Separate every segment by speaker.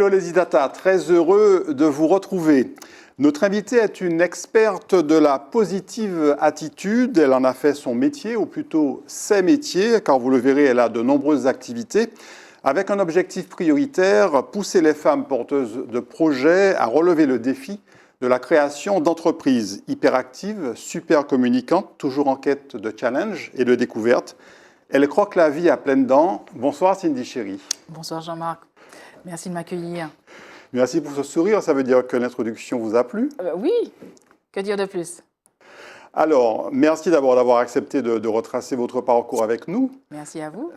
Speaker 1: Hello les Idata, très heureux de vous retrouver. Notre invitée est une experte de la positive attitude. Elle en a fait son métier, ou plutôt ses métiers, car vous le verrez, elle a de nombreuses activités, avec un objectif prioritaire, pousser les femmes porteuses de projets à relever le défi de la création d'entreprises hyperactives, super communicantes, toujours en quête de challenge et de découverte. Elle croque la vie à pleines dents. Bonsoir Cindy Chéry.
Speaker 2: Bonsoir Jean-Marc, merci de m'accueillir.
Speaker 1: Merci pour ce sourire, ça veut dire que l'introduction vous a plu.
Speaker 2: Oui, que dire de plus?
Speaker 1: Alors, merci d'abord d'avoir accepté de retracer votre parcours avec nous.
Speaker 2: Merci à vous.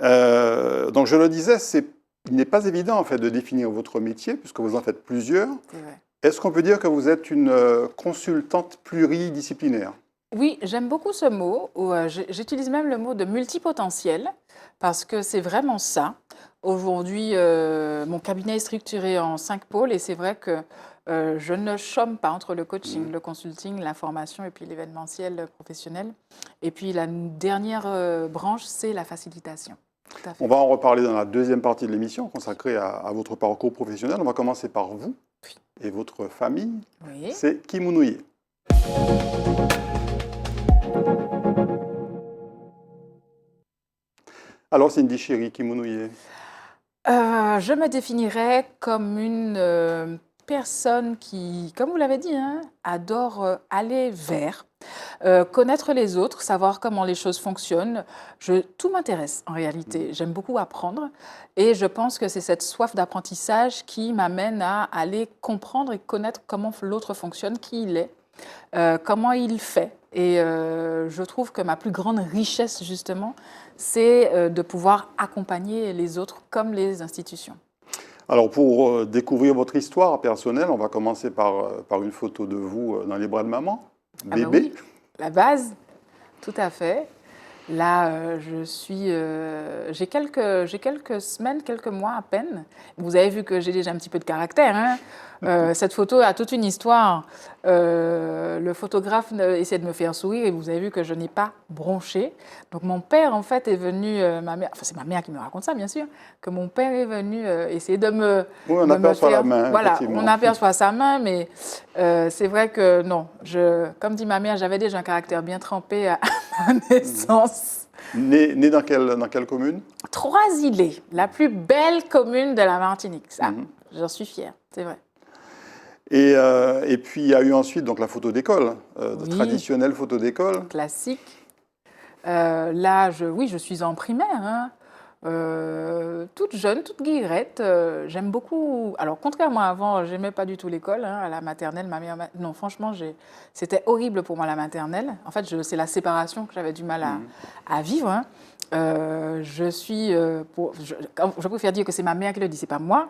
Speaker 1: Donc je le disais, il n'est pas évident en fait de définir votre métier, puisque vous en faites plusieurs.
Speaker 2: C'est vrai.
Speaker 1: Est-ce qu'on peut dire que vous êtes une consultante pluridisciplinaire?
Speaker 2: Oui, j'aime beaucoup ce mot. J'utilise même le mot de multipotentiel parce que c'est vraiment ça. Aujourd'hui, mon cabinet est structuré en 5 pôles et c'est vrai que je ne chôme pas entre le coaching, le consulting, la formation et puis l'événementiel professionnel. Et puis la dernière branche, c'est la facilitation. Tout à fait.
Speaker 1: On va en reparler dans la deuxième partie de l'émission consacrée à votre parcours professionnel. On va commencer par vous et votre famille.
Speaker 2: Oui.
Speaker 1: C'est Kimounouye. Alors Cindy Chéry, Kimounouye.
Speaker 2: Je me définirais comme une personne qui, comme vous l'avez dit, hein, adore aller vers, connaître les autres, savoir comment les choses fonctionnent. Tout m'intéresse en réalité. J'aime beaucoup apprendre et je pense que c'est cette soif d'apprentissage qui m'amène à aller comprendre et connaître comment l'autre fonctionne, qui il est, comment il fait. Et je trouve que ma plus grande richesse, justement, c'est de pouvoir accompagner les autres comme les institutions.
Speaker 1: Alors pour découvrir votre histoire personnelle, on va commencer par une photo de vous dans les bras de maman,
Speaker 2: Ah
Speaker 1: bébé.
Speaker 2: bah oui, la base, tout à fait. Là, j'ai quelques semaines, quelques mois à peine. Vous avez vu que j'ai déjà un petit peu de caractère, hein. Cette photo a toute une histoire. Le photographe essaie de me faire sourire et vous avez vu que je n'ai pas bronché. Donc mon père, en fait, est venu, ma mère, enfin c'est ma mère qui me raconte ça, bien sûr, que mon père est venu essayer de me,
Speaker 1: Oui, on
Speaker 2: de me
Speaker 1: aperçoit
Speaker 2: faire.
Speaker 1: la main,
Speaker 2: Voilà,
Speaker 1: effectivement.
Speaker 2: on aperçoit sa main, mais c'est vrai que non. Comme dit ma mère, j'avais déjà un caractère bien trempé à ma naissance.
Speaker 1: Né dans quelle commune?
Speaker 2: Trois-Îlets, la plus belle commune de la Martinique. Ça, j'en suis fière, c'est vrai.
Speaker 1: Et puis il y a eu ensuite donc, la photo d'école, de
Speaker 2: Oui.
Speaker 1: traditionnelle photo d'école.
Speaker 2: Classique. Là, oui, je suis en primaire, hein. Toute jeune, toute guillerette. J'aime beaucoup. Alors, contrairement à avant, j'aimais pas du tout l'école. Hein, à la maternelle, ma mère. Non, franchement, c'était horrible pour moi la maternelle. En fait, c'est la séparation que j'avais du mal à vivre. Hein. Je préfère dire que c'est ma mère qui le dit, c'est pas moi.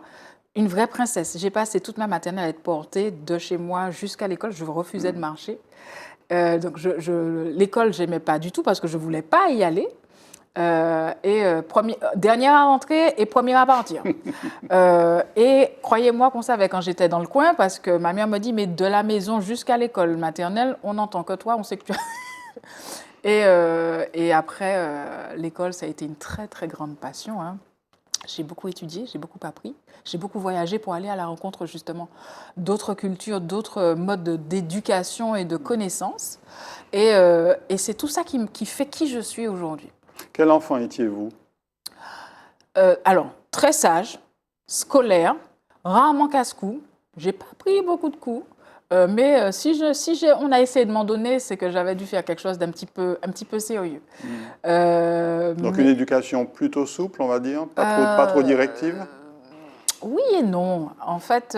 Speaker 2: Une vraie princesse. J'ai passé toute ma maternelle à être portée de chez moi jusqu'à l'école. Je refusais de marcher. Donc, l'école, j'aimais pas du tout parce que je voulais pas y aller. Dernière à rentrer et première à partir. Et croyez-moi qu'on savait quand j'étais dans le coin parce que ma mère me dit mais de la maison jusqu'à l'école maternelle, on n'entend que toi, on sait que tu as... et après, l'école, ça a été une très très grande passion. Hein. J'ai beaucoup étudié, j'ai beaucoup appris, j'ai beaucoup voyagé pour aller à la rencontre justement d'autres cultures, d'autres modes d'éducation et de connaissances. Et c'est tout ça qui fait qui je suis aujourd'hui.
Speaker 1: Quel enfant étiez-vous?
Speaker 2: Alors, très sage, scolaire, rarement casse-cou. J'ai pas pris beaucoup de coups, mais on a essayé de m'en donner, c'est que j'avais dû faire quelque chose un petit peu sérieux.
Speaker 1: Donc une éducation plutôt souple, on va dire, pas trop directive?
Speaker 2: Oui et non. En fait,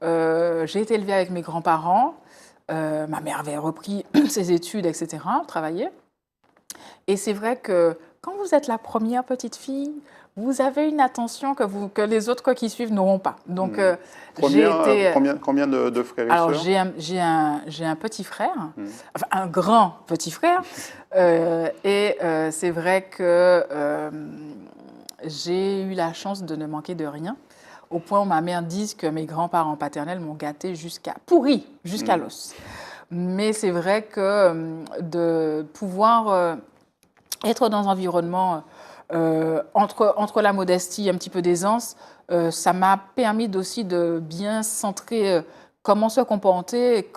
Speaker 2: j'ai été élevée avec mes grands-parents. Ma mère avait repris ses études, etc., travaillait. Et c'est vrai que quand vous êtes la première petite fille, vous avez une attention que les autres qui suivent n'auront pas. Donc,
Speaker 1: combien de frères et
Speaker 2: alors,
Speaker 1: sœurs?
Speaker 2: j'ai un petit frère, enfin un grand petit frère. C'est vrai que j'ai eu la chance de ne manquer de rien, au point où ma mère dit que mes grands-parents paternels m'ont gâtée pourri jusqu'à l'os. Mais c'est vrai que de pouvoir être dans un environnement entre la modestie et un petit peu d'aisance, Ça m'a permis aussi de bien centrer comment se comporter, et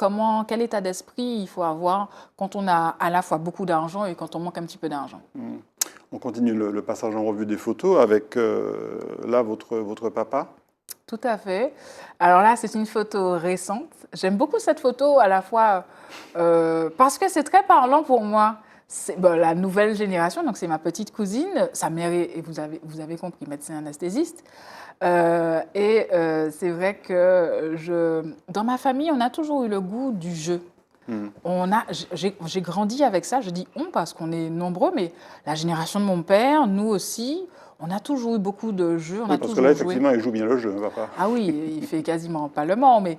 Speaker 2: quel état d'esprit il faut avoir quand on a à la fois beaucoup d'argent et quand on manque un petit peu d'argent.
Speaker 1: On continue le passage en revue des photos avec là votre papa.
Speaker 2: Tout à fait. Alors là, c'est une photo récente. J'aime beaucoup cette photo à la fois parce que c'est très parlant pour moi. C'est la nouvelle génération, donc c'est ma petite cousine, sa mère est, et vous avez compris, médecin anesthésiste. C'est vrai que dans ma famille, on a toujours eu le goût du jeu. J'ai grandi avec ça, je dis on parce qu'on est nombreux, mais la génération de mon père, nous aussi, on a toujours eu beaucoup de jeux, on
Speaker 1: Oui,
Speaker 2: a
Speaker 1: parce que
Speaker 2: toujours
Speaker 1: là,
Speaker 2: joué.
Speaker 1: effectivement, il joue bien le jeu, papa.
Speaker 2: Ah oui, il fait quasiment pas le Mans, mais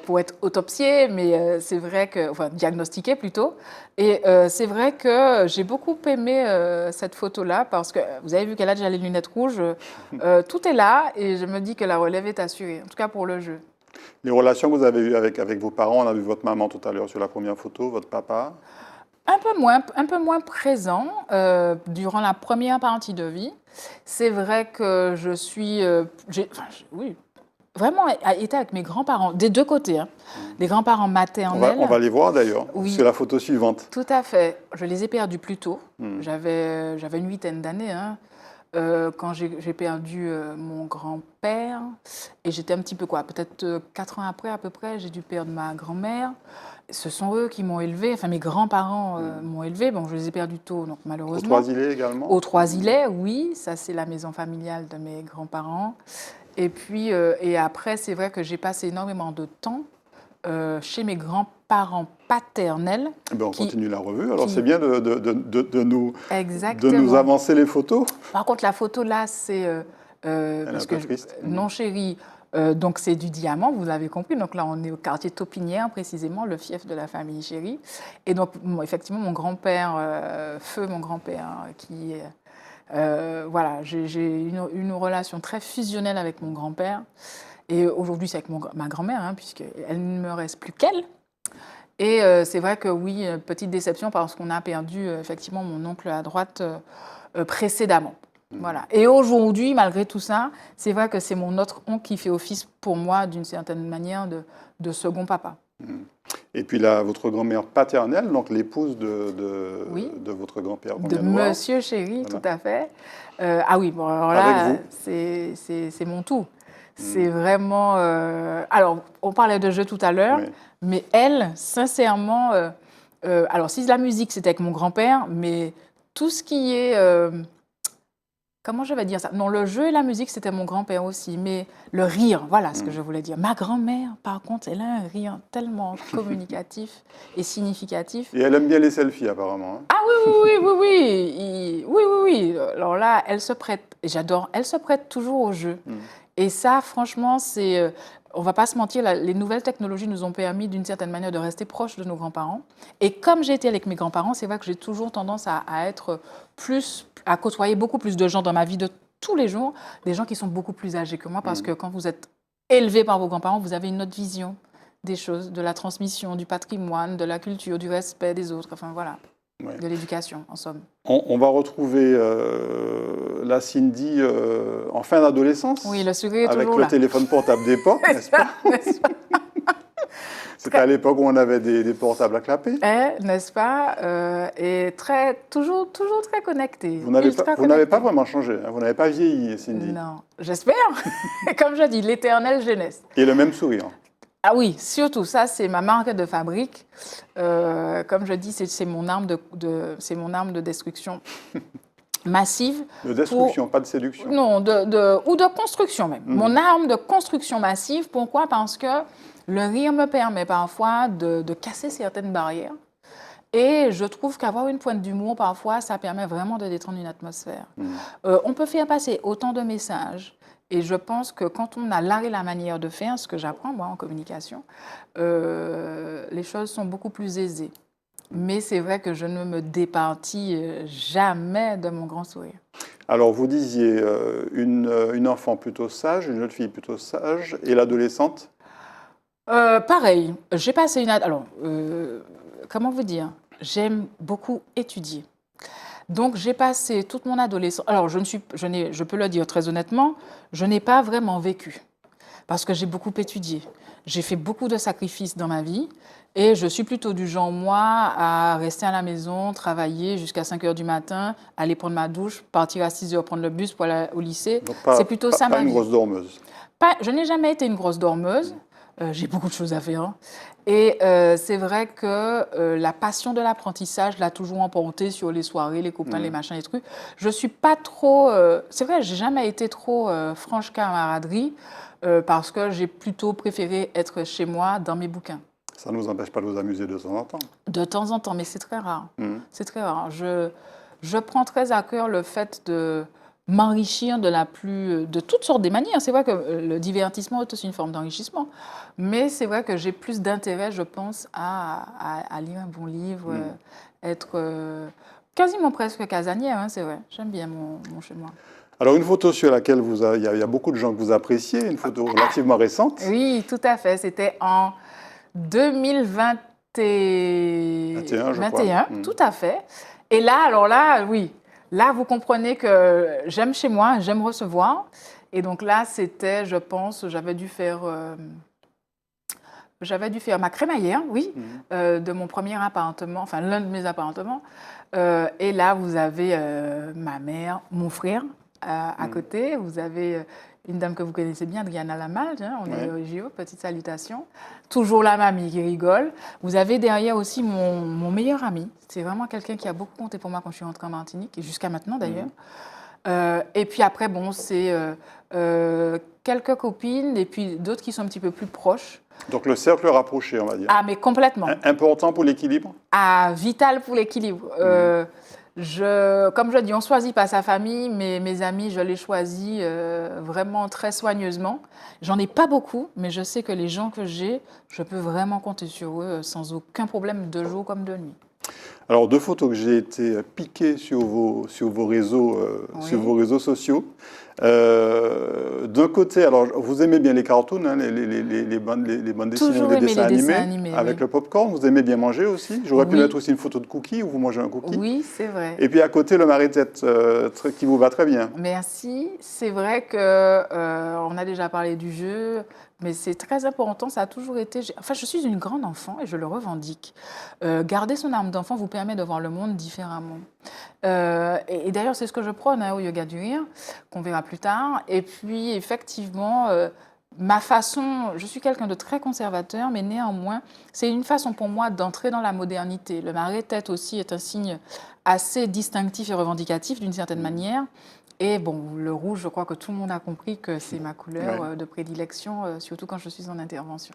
Speaker 2: pour être autopsié, mais c'est vrai que, enfin diagnostiqué plutôt. Et c'est vrai que j'ai beaucoup aimé cette photo-là parce que vous avez vu qu'elle a déjà les lunettes rouges. Tout est là et je me dis que la relève est assurée, en tout cas pour le jeu.
Speaker 1: Les relations que vous avez eues avec vos parents, on a vu votre maman tout à l'heure sur la première photo, votre papa.
Speaker 2: Un peu moins présent durant la première partie de vie. C'est vrai que je suis, oui, vraiment été avec mes grands-parents, des deux côtés, hein. Les grands-parents maternels.
Speaker 1: On va les voir d'ailleurs,
Speaker 2: Oui,
Speaker 1: sur la photo suivante.
Speaker 2: tout à fait. Je les ai perdus plus tôt. J'avais une huitaine d'années, hein, quand j'ai perdu mon grand-père. Et j'étais un petit peu quoi, peut-être 4 ans après à peu près, j'ai dû perdre ma grand-mère. Ce sont eux qui m'ont élevée, enfin mes grands-parents m'ont élevée. Bon, je les ai perdus tôt, donc
Speaker 1: Au
Speaker 2: malheureusement.
Speaker 1: Trois-Îlets également.
Speaker 2: Au Trois-Îlets, oui, ça c'est la maison familiale de mes grands-parents. Et puis, et après, c'est vrai que j'ai passé énormément de temps chez mes grands-parents paternels.
Speaker 1: Eh ben, on continue la revue. Alors,
Speaker 2: qui-
Speaker 1: c'est bien de nous
Speaker 2: Exactement.
Speaker 1: avancer les photos.
Speaker 2: Par contre, la photo là, c'est
Speaker 1: Elle est
Speaker 2: parce
Speaker 1: un peu
Speaker 2: que
Speaker 1: triste.
Speaker 2: non chérie, donc c'est du diamant, vous l'avez compris. Donc là, on est au quartier Taupinière, précisément, le fief de la famille Chéri. Et donc, effectivement, mon grand-père, feu mon grand-père, qui voilà, j'ai une relation très fusionnelle avec mon grand-père. Et aujourd'hui, c'est avec ma grand-mère, hein, puisqu'elle ne me reste plus qu'elle. Et c'est vrai que oui, petite déception parce qu'on a perdu effectivement mon oncle à droite précédemment. Voilà. Et aujourd'hui, malgré tout ça, c'est vrai que c'est mon autre oncle qui fait office pour moi d'une certaine manière de second papa.
Speaker 1: Et puis là, votre grand-mère paternelle, donc l'épouse
Speaker 2: Oui.
Speaker 1: de votre grand-père qu'on
Speaker 2: De
Speaker 1: vient de voir.
Speaker 2: Monsieur Chéri,
Speaker 1: Voilà.
Speaker 2: tout à fait. Ah oui, bon, alors
Speaker 1: Avec
Speaker 2: là,
Speaker 1: vous.
Speaker 2: c'est mon tout. C'est vraiment. Alors, on parlait de jeu tout à l'heure,
Speaker 1: Oui.
Speaker 2: mais elle, sincèrement. Alors, si la musique, c'était avec mon grand-père, mais tout ce qui est. Comment je vais dire ça? Non, le jeu et la musique, c'était mon grand-père aussi, mais le rire, voilà ce que je voulais dire. Ma grand-mère, par contre, elle a un rire tellement communicatif et significatif.
Speaker 1: Et elle aime bien les selfies, apparemment. Hein.
Speaker 2: Ah oui. Alors là, elle se prête, et j'adore, elle se prête toujours au jeu. Et ça, franchement, on va pas se mentir, les nouvelles technologies nous ont permis d'une certaine manière de rester proches de nos grands-parents. Et comme j'ai été avec mes grands-parents, c'est vrai que j'ai toujours tendance à côtoyer beaucoup plus de gens dans ma vie de tous les jours, des gens qui sont beaucoup plus âgés que moi, parce que quand vous êtes élevé par vos grands-parents, vous avez une autre vision des choses, de la transmission, du patrimoine, de la culture, du respect des autres, enfin voilà.
Speaker 1: Ouais.
Speaker 2: De l'éducation, en somme.
Speaker 1: On va retrouver la Cindy en fin d'adolescence.
Speaker 2: Oui, le sourire est
Speaker 1: avec
Speaker 2: toujours
Speaker 1: le
Speaker 2: là.
Speaker 1: téléphone portable d'époque, n'est-ce pas? C'était à l'époque où on avait des portables à clapper.
Speaker 2: N'est-ce pas? Et toujours très connecté.
Speaker 1: Vous n'avez pas vraiment changé, hein, vous n'avez pas vieilli, Cindy.
Speaker 2: Non, j'espère. Comme je dis, l'éternelle jeunesse.
Speaker 1: Et le même sourire.
Speaker 2: Ah oui, surtout, ça, c'est ma marque de fabrique. Comme je dis, c'est mon arme de destruction massive.
Speaker 1: De destruction, pas de séduction.
Speaker 2: Non, ou de construction même. Mon arme de construction massive, pourquoi? Parce que le rire me permet parfois de casser certaines barrières. Et je trouve qu'avoir une pointe d'humour, parfois, ça permet vraiment de détendre une atmosphère. On peut faire passer autant de messages. Et je pense que quand on a l'art et la manière de faire, ce que j'apprends moi en communication, les choses sont beaucoup plus aisées. Mais c'est vrai que je ne me départis jamais de mon grand sourire.
Speaker 1: Alors vous disiez une enfant plutôt sage, une jeune fille plutôt sage, et l'adolescente?
Speaker 2: Pareil, j'ai passé une... Alors, comment vous dire? J'aime beaucoup étudier. Donc, j'ai passé toute mon adolescence. Alors, je peux le dire très honnêtement, je n'ai pas vraiment vécu parce que j'ai beaucoup étudié. J'ai fait beaucoup de sacrifices dans ma vie et je suis plutôt du genre, moi, à rester à la maison, travailler jusqu'à 5 heures du matin, aller prendre ma douche, partir à 6 heures, prendre le bus pour aller au lycée.
Speaker 1: Donc,
Speaker 2: C'est plutôt ça
Speaker 1: pas
Speaker 2: ma
Speaker 1: une
Speaker 2: vie.
Speaker 1: grosse dormeuse.
Speaker 2: Je n'ai jamais été une grosse dormeuse. J'ai beaucoup de choses à faire. Et c'est vrai que la passion de l'apprentissage l'a toujours emporté sur les soirées, les copains, les machins, les trucs. Je suis pas trop. C'est vrai, j'ai jamais été trop franche camaraderie parce que j'ai plutôt préféré être chez moi dans mes bouquins.
Speaker 1: Ça ne nous empêche pas de vous amuser de temps en temps.
Speaker 2: De temps en temps, mais c'est très rare. C'est très rare. Je prends très à cœur le fait de m'enrichir de toutes sortes de manières. C'est vrai que le divertissement est aussi une forme d'enrichissement, mais c'est vrai que j'ai plus d'intérêt, je pense, à lire un bon livre, être quasiment presque casanière, hein, c'est vrai. J'aime bien mon chez moi.
Speaker 1: Alors, une photo sur laquelle il y a beaucoup de gens que vous appréciez, une photo relativement récente.
Speaker 2: Oui, tout à fait. C'était en 2021,
Speaker 1: 21, je crois.
Speaker 2: tout à fait. Et là, alors là, oui, là, vous comprenez que j'aime chez moi, j'aime recevoir. Et donc là, c'était, je pense, j'avais dû faire ma crémaillère, oui, de mon premier appartement, enfin l'un de mes appartements. Et là, vous avez ma mère, mon frère à côté. Vous avez une dame que vous connaissez bien, Adriana Lamalde, hein, on est au JO, petite salutation. Toujours la mamie qui rigole. Vous avez derrière aussi mon meilleur ami. C'est vraiment quelqu'un qui a beaucoup compté pour moi quand je suis rentrée en Martinique, et jusqu'à maintenant d'ailleurs. Et puis après, bon, c'est quelques copines et puis d'autres qui sont un petit peu plus proches.
Speaker 1: Donc le cercle rapproché, on va dire.
Speaker 2: Ah, mais complètement.
Speaker 1: Important pour l'équilibre?
Speaker 2: Ah, vital pour l'équilibre. Comme je dis, on ne choisit pas sa famille, mais mes amis, je les choisis vraiment très soigneusement. J'en ai pas beaucoup, mais je sais que les gens que j'ai, je peux vraiment compter sur eux sans aucun problème, de jour comme de nuit.
Speaker 1: Alors, deux photos que j'ai été piquées sur vos réseaux, sur vos réseaux sociaux. D'un côté, alors vous aimez bien les cartoons, hein, les bandes dessinées ou les dessins animés, avec le popcorn. Vous aimez bien manger aussi. J'aurais pu mettre aussi une photo de cookies où vous mangez un cookie.
Speaker 2: Oui, c'est vrai.
Speaker 1: Et puis à côté, le mari-tête qui vous va très bien.
Speaker 2: Merci. C'est vrai que on a déjà parlé du jeu, mais c'est très important. Ça a toujours été. Enfin, je suis une grande enfant et je le revendique. Garder son âme d'enfant vous permet de voir le monde différemment. Et d'ailleurs, c'est ce que je prône au yoga du rire, qu'on verra plus tard. Et puis, effectivement, ma façon, je suis quelqu'un de très conservateur, mais néanmoins, c'est une façon pour moi d'entrer dans la modernité. Le marée-tête aussi est un signe assez distinctif et revendicatif d'une certaine manière. Et bon, le rouge, je crois que tout le monde a compris que c'est ma couleur de prédilection, surtout quand je suis en intervention.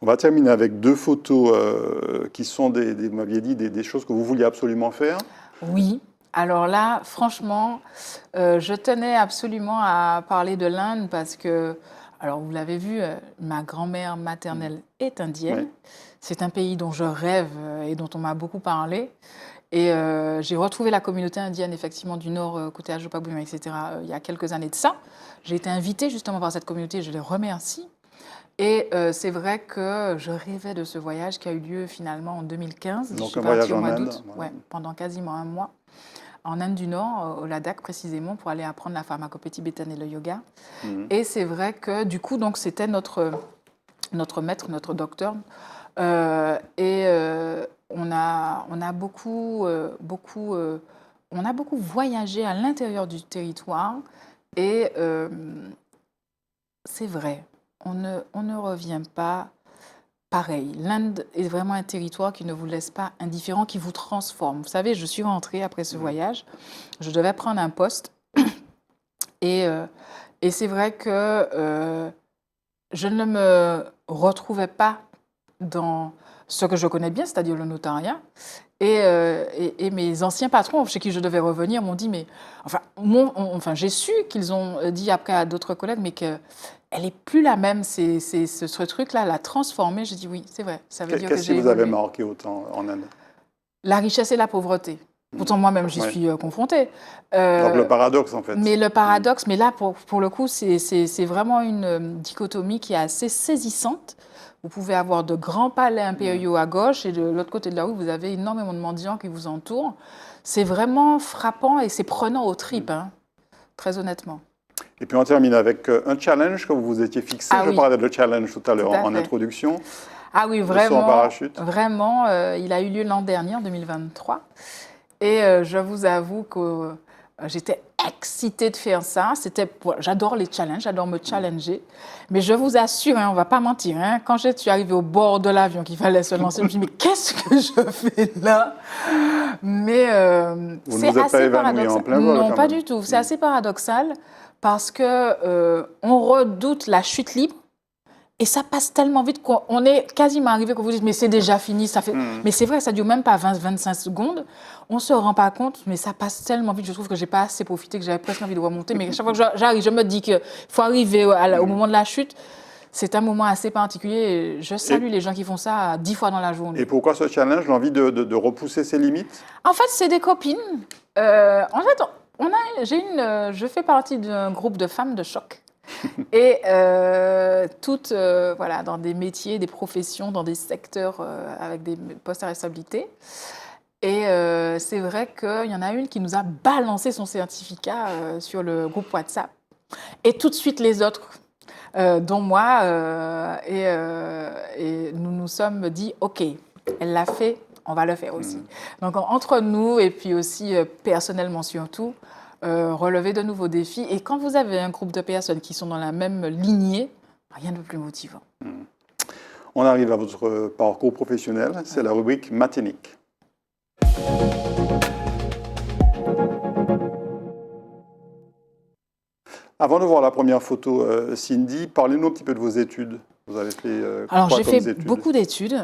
Speaker 1: On va terminer avec deux photos qui sont, vous m'aviez dit, des choses que vous vouliez absolument faire.
Speaker 2: Oui. Alors là, franchement, je tenais absolument à parler de l'Inde parce que, alors vous l'avez vu, ma grand-mère maternelle est indienne. C'est un pays dont je rêve et dont on m'a beaucoup parlé. Et j'ai retrouvé la communauté indienne, effectivement, du Nord, côté Ajopabouima, etc., il y a quelques années de ça. J'ai été invitée justement par cette communauté, je les remercie. Et c'est vrai que je rêvais de ce voyage qui a eu lieu finalement en 2015.
Speaker 1: Donc un voyage en Inde.
Speaker 2: Pendant quasiment un mois. En Inde du Nord, au Ladakh précisément, pour aller apprendre la pharmacopée tibétaine et le yoga. Et c'est vrai que du coup, donc, c'était notre maître, notre docteur. On a beaucoup voyagé à l'intérieur du territoire. Et c'est vrai, on ne revient pas pareil. L'Inde est vraiment un territoire qui ne vous laisse pas indifférent, qui vous transforme. Vous savez, je suis rentrée après ce voyage, je devais prendre un poste et c'est vrai que je ne me retrouvais pas dans ce que je connais bien, c'est-à-dire le notariat. Et mes anciens patrons chez qui je devais revenir m'ont dit, mais enfin j'ai su qu'ils ont dit après à d'autres collègues, mais qu'elle n'est plus la même, ce truc-là l'a transformée. J'ai dit oui, c'est vrai. Ça veut dire
Speaker 1: Qu'est-ce qui vous avait marqué autant en Inde?
Speaker 2: La richesse et la pauvreté. Pourtant, moi-même, j'y
Speaker 1: Ouais.
Speaker 2: suis confrontée.
Speaker 1: Donc le paradoxe, en fait.
Speaker 2: Mais le paradoxe, mais là, pour le coup, c'est vraiment une dichotomie qui est assez saisissante. Vous pouvez avoir de grands palais impériaux à gauche et de l'autre côté de la rue, vous avez énormément de mendiants qui vous entourent. C'est vraiment frappant et c'est prenant aux tripes, hein, très honnêtement.
Speaker 1: Et puis on termine avec un challenge que vous vous étiez fixé.
Speaker 2: Ah
Speaker 1: Je
Speaker 2: oui.
Speaker 1: parlais de challenge tout à l'heure
Speaker 2: Tout à
Speaker 1: en
Speaker 2: fait.
Speaker 1: introduction.
Speaker 2: Ah oui,
Speaker 1: Le saut en
Speaker 2: vraiment,
Speaker 1: parachute.
Speaker 2: vraiment, il a eu lieu l'an dernier, en 2023. Et je vous avoue que j'étais excitée de faire ça. J'adore les challenges, j'adore me challenger. Mais je vous assure, hein, on ne va pas mentir, hein, quand je suis arrivée au bord de l'avion qu'il fallait se lancer, je me suis dit, mais qu'est-ce que je fais là? Mais
Speaker 1: Vous ne
Speaker 2: c'est
Speaker 1: vous êtes pas
Speaker 2: assez
Speaker 1: évanoui
Speaker 2: paradoxal.
Speaker 1: en plein vol,
Speaker 2: Non,
Speaker 1: quand
Speaker 2: pas
Speaker 1: même.
Speaker 2: du tout. C'est assez paradoxal parce que on redoute la chute libre. Et ça passe tellement vite qu'on est quasiment arrivé qu'on vous dise mais c'est déjà fini, ça fait. Mais c'est vrai, ça dure même pas 20-25 secondes. On se rend pas compte, mais ça passe tellement vite. Je trouve que j'ai pas assez profité, que j'avais presque envie de remonter. Mais à chaque fois que j'arrive, je me dis qu'il faut arriver au moment de la chute. C'est un moment assez particulier. Et je salue les gens qui font ça 10 fois dans la journée.
Speaker 1: Et pourquoi ce challenge? L'envie de repousser ses limites?
Speaker 2: En fait, c'est des copines. En fait, je fais partie d'un groupe de femmes de choc. Et toutes voilà, dans des métiers, des professions, dans des secteurs avec des postes à responsabilité. Et c'est vrai qu'il y en a une qui nous a balancé son certificat sur le groupe WhatsApp. Et tout de suite les autres, dont moi, et nous nous sommes dit, OK, elle l'a fait, on va le faire aussi. Donc entre nous et puis aussi personnellement surtout, relever de nouveaux défis. Et quand vous avez un groupe de personnes qui sont dans la même lignée, rien de plus motivant.
Speaker 1: On arrive à votre parcours professionnel, c'est la rubrique Matinique. Avant de voir la première photo, Cindy, parlez-nous un petit peu de vos études. Vous avez fait
Speaker 2: Alors
Speaker 1: quoi
Speaker 2: j'ai
Speaker 1: comme
Speaker 2: fait
Speaker 1: études?
Speaker 2: beaucoup d'études.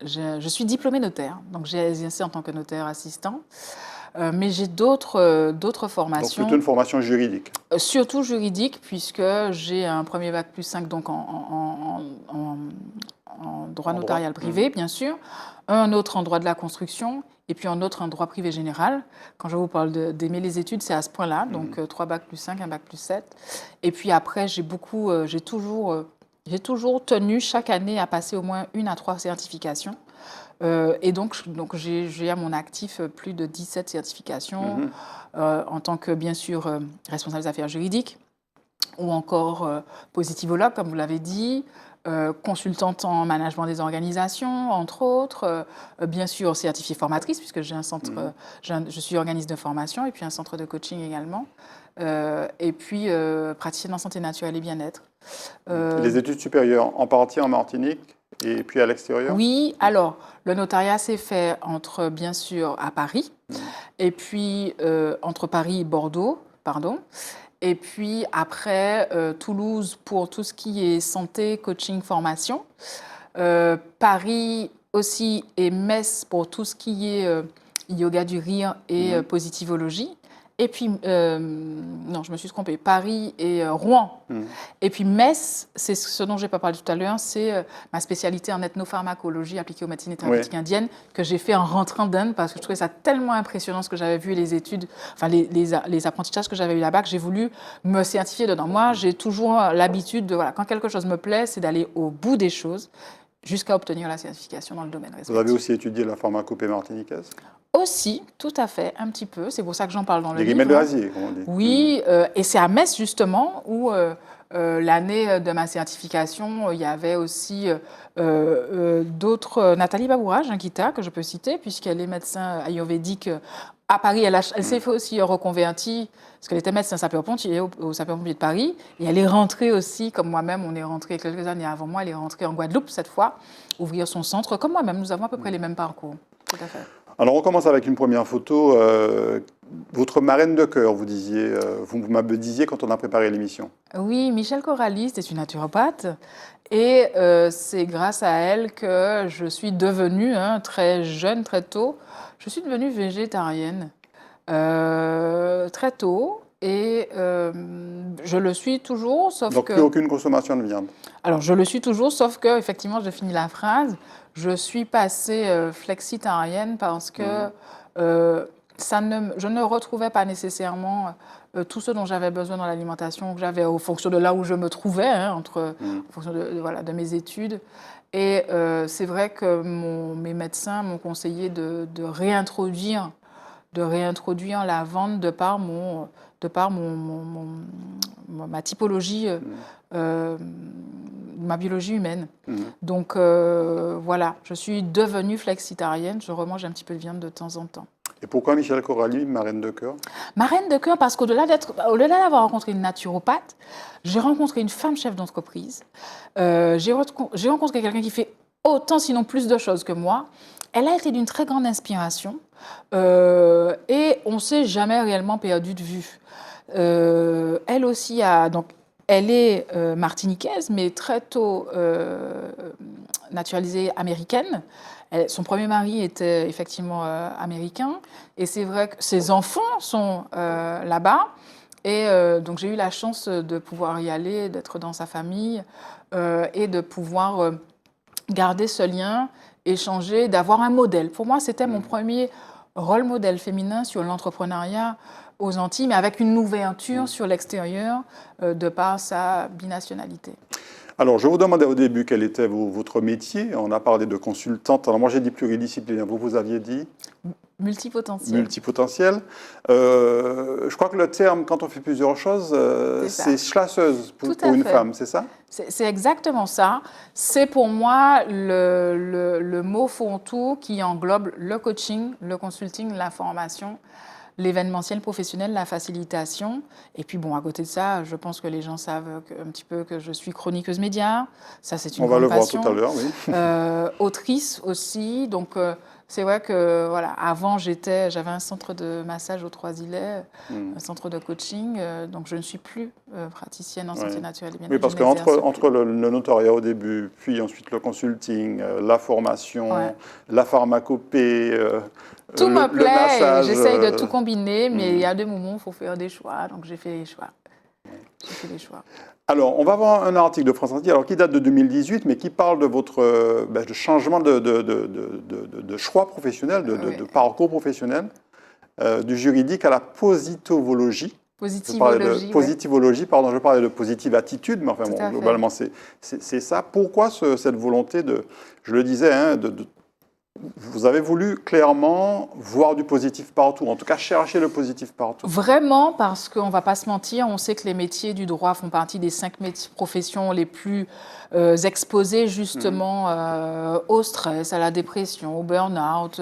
Speaker 2: Je suis diplômée notaire, donc j'ai exercé en tant que notaire assistant. Mais j'ai d'autres
Speaker 1: Donc
Speaker 2: formations.
Speaker 1: plutôt une formation juridique.
Speaker 2: Surtout juridique, puisque j'ai un premier bac plus 5 donc en droit notarial privé, bien sûr, un autre en droit de la construction, et puis un autre en droit privé général. Quand je vous parle d'aimer les études, c'est à ce point-là, donc 3 bacs plus 5, un bac plus 7. Et puis après, j'ai toujours tenu chaque année à passer au moins 1 à 3 certifications. Et donc j'ai à mon actif plus de 17 certifications en tant que, bien sûr, responsable des affaires juridiques ou encore positivologue, comme vous l'avez dit, consultante en management des organisations, entre autres, bien sûr certifiée formatrice, puisque j'ai un centre, je suis organisme de formation et puis un centre de coaching également, et puis praticienne en santé naturelle et bien-être.
Speaker 1: Les études supérieures, en partie en Martinique et puis à l'extérieur?
Speaker 2: Oui, alors le notariat s'est fait bien sûr, à Paris, et puis entre Paris et Bordeaux, pardon, et puis après Toulouse pour tout ce qui est santé, coaching, formation, Paris aussi et Metz pour tout ce qui est yoga du rire et positivologie. Et puis, non, je me suis trompée, Paris et Rouen. Et puis Metz, c'est ce dont je n'ai pas parlé tout à l'heure, c'est ma spécialité en ethnopharmacologie appliquée aux médecines et thérapeutiques indiennes que j'ai fait en rentrant d'Inde parce que je trouvais ça tellement impressionnant ce que j'avais vu, les études, enfin les apprentissages que j'avais eu là-bas, que j'ai voulu me certifier dedans. Moi, j'ai toujours l'habitude de, voilà, quand quelque chose me plaît, c'est d'aller au bout des choses jusqu'à obtenir la certification dans le domaine respectif.
Speaker 1: Vous avez aussi étudié la pharmacopée martiniquaise?
Speaker 2: Aussi, tout à fait, un petit peu. C'est pour ça que j'en parle dans le livre.
Speaker 1: Les Guillemets comme on dit.
Speaker 2: Oui, et c'est à Metz, justement, où l'année de ma certification, il y avait aussi d'autres... Nathalie Baboura, Jinkita, que je peux citer, puisqu'elle est médecin ayurvédique à Paris. Elle s'est fait aussi reconvertie, parce qu'elle était médecin sapeur-pompier au sapeur-pompier de Paris. Et elle est rentrée aussi, comme moi-même, on est rentré quelques années avant moi, elle est rentrée en Guadeloupe, cette fois, ouvrir son centre. Comme moi-même, nous avons à peu près les mêmes parcours. Tout à fait.
Speaker 1: Alors on commence avec une première photo. Votre marraine de cœur, vous disiez, vous me disiez quand on a préparé l'émission.
Speaker 2: Oui, Michèle Corraliste est une naturopathe et c'est grâce à elle que je suis devenue, très jeune, très tôt, je suis devenue végétarienne très tôt. Et je le suis toujours, sauf
Speaker 1: Donc,
Speaker 2: que...
Speaker 1: plus aucune consommation de viande.
Speaker 2: Alors, je le suis toujours, sauf que, effectivement, je finis la phrase. Je suis passée flexitarienne parce que je ne retrouvais pas nécessairement tout ce dont j'avais besoin dans l'alimentation que j'avais, en fonction de là où je me trouvais, hein, en fonction voilà, de mes études. Et c'est vrai que mes médecins m'ont conseillé de réintroduire la vente de par ma typologie, ma biologie humaine. Donc voilà, je suis devenue flexitarienne, je remange un petit peu de viande de temps en temps.
Speaker 1: Et pourquoi Michel Coralie, marraine de cœur?
Speaker 2: Marraine de cœur parce qu'au-delà d'avoir rencontré une naturopathe, j'ai rencontré une femme chef d'entreprise, j'ai rencontré quelqu'un qui fait autant sinon plus de choses que moi. Elle a été d'une très grande inspiration et on ne s'est jamais réellement perdu de vue. Elle aussi elle est martiniquaise, mais très tôt naturalisée américaine. Son premier mari était effectivement américain, et c'est vrai que ses enfants sont là-bas. Et donc j'ai eu la chance de pouvoir y aller, d'être dans sa famille et de pouvoir garder ce lien, échanger, d'avoir un modèle. Pour moi, c'était mon premier rôle modèle féminin sur l'entrepreneuriat aux Antilles, mais avec une ouverture sur l'extérieur de par sa binationalité.
Speaker 1: Alors, je vous demandais au début quel était votre métier. On a parlé de consultante. Alors, moi, j'ai dit pluridisciplinaire. Vous aviez dit
Speaker 2: multipotentiel.
Speaker 1: Multipotentiel. Je crois que le terme, quand on fait plusieurs choses, c'est chasseuse pour une femme, c'est ça?
Speaker 2: C'est exactement ça. C'est pour moi le mot fourre-tout qui englobe le coaching, le consulting, la formation, l'événementiel professionnel, la facilitation. Et puis, bon, à côté de ça, je pense que les gens savent un petit peu que je suis chroniqueuse média. Ça, c'est une grande passion.
Speaker 1: On va le voir tout à l'heure,
Speaker 2: oui. Autrice aussi. Donc, c'est vrai que, voilà, avant, j'avais un centre de massage aux Trois-Îlets, un centre de coaching. Donc, je ne suis plus praticienne en santé naturelle et bien-être.
Speaker 1: Oui, parce qu'entre le notariat au début, puis ensuite le consulting, la formation, la pharmacopée...
Speaker 2: tout me plaît, j'essaye de tout combiner, mais il y a des moments où il faut faire des choix, donc j'ai fait les choix. J'ai fait les choix.
Speaker 1: Alors, on va voir un article de France Inter qui date de 2018, mais qui parle de votre de changement de choix professionnel, de parcours professionnel, du juridique à la positivologie. Positivologie, pardon, je parlais de positive attitude, mais enfin, bon, globalement, c'est ça. Pourquoi cette volonté je le disais, hein, vous avez voulu clairement voir du positif partout, en tout cas chercher le positif partout.
Speaker 2: Vraiment, parce qu'on ne va pas se mentir, on sait que les métiers du droit font partie des 5 professions les plus exposées justement au stress, à la dépression, au burn-out,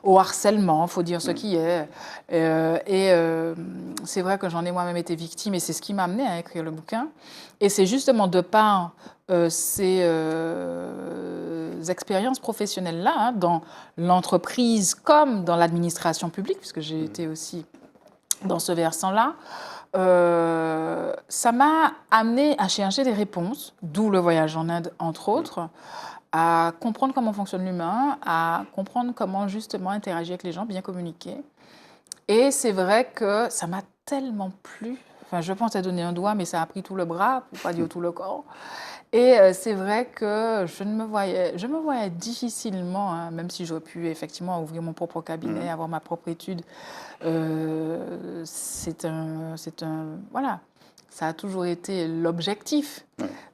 Speaker 2: au harcèlement, il faut dire ce qui est. C'est vrai que j'en ai moi-même été victime et c'est ce qui m'a amené à écrire le bouquin. Et c'est justement de par ces expériences professionnelles-là, hein, dans l'entreprise comme dans l'administration publique, puisque j'ai été aussi dans ce versant-là, ça m'a amené à chercher des réponses, d'où le voyage en Inde, entre autres, à comprendre comment fonctionne l'humain, à comprendre comment justement interagir avec les gens, bien communiquer. Et c'est vrai que ça m'a tellement plu. Enfin, je pense à donner un doigt, mais ça a pris tout le bras, pour pas dire tout le corps. Et c'est vrai que je me voyais difficilement, hein, même si j'aurais pu effectivement ouvrir mon propre cabinet, avoir ma propre étude. Voilà, ça a toujours été l'objectif.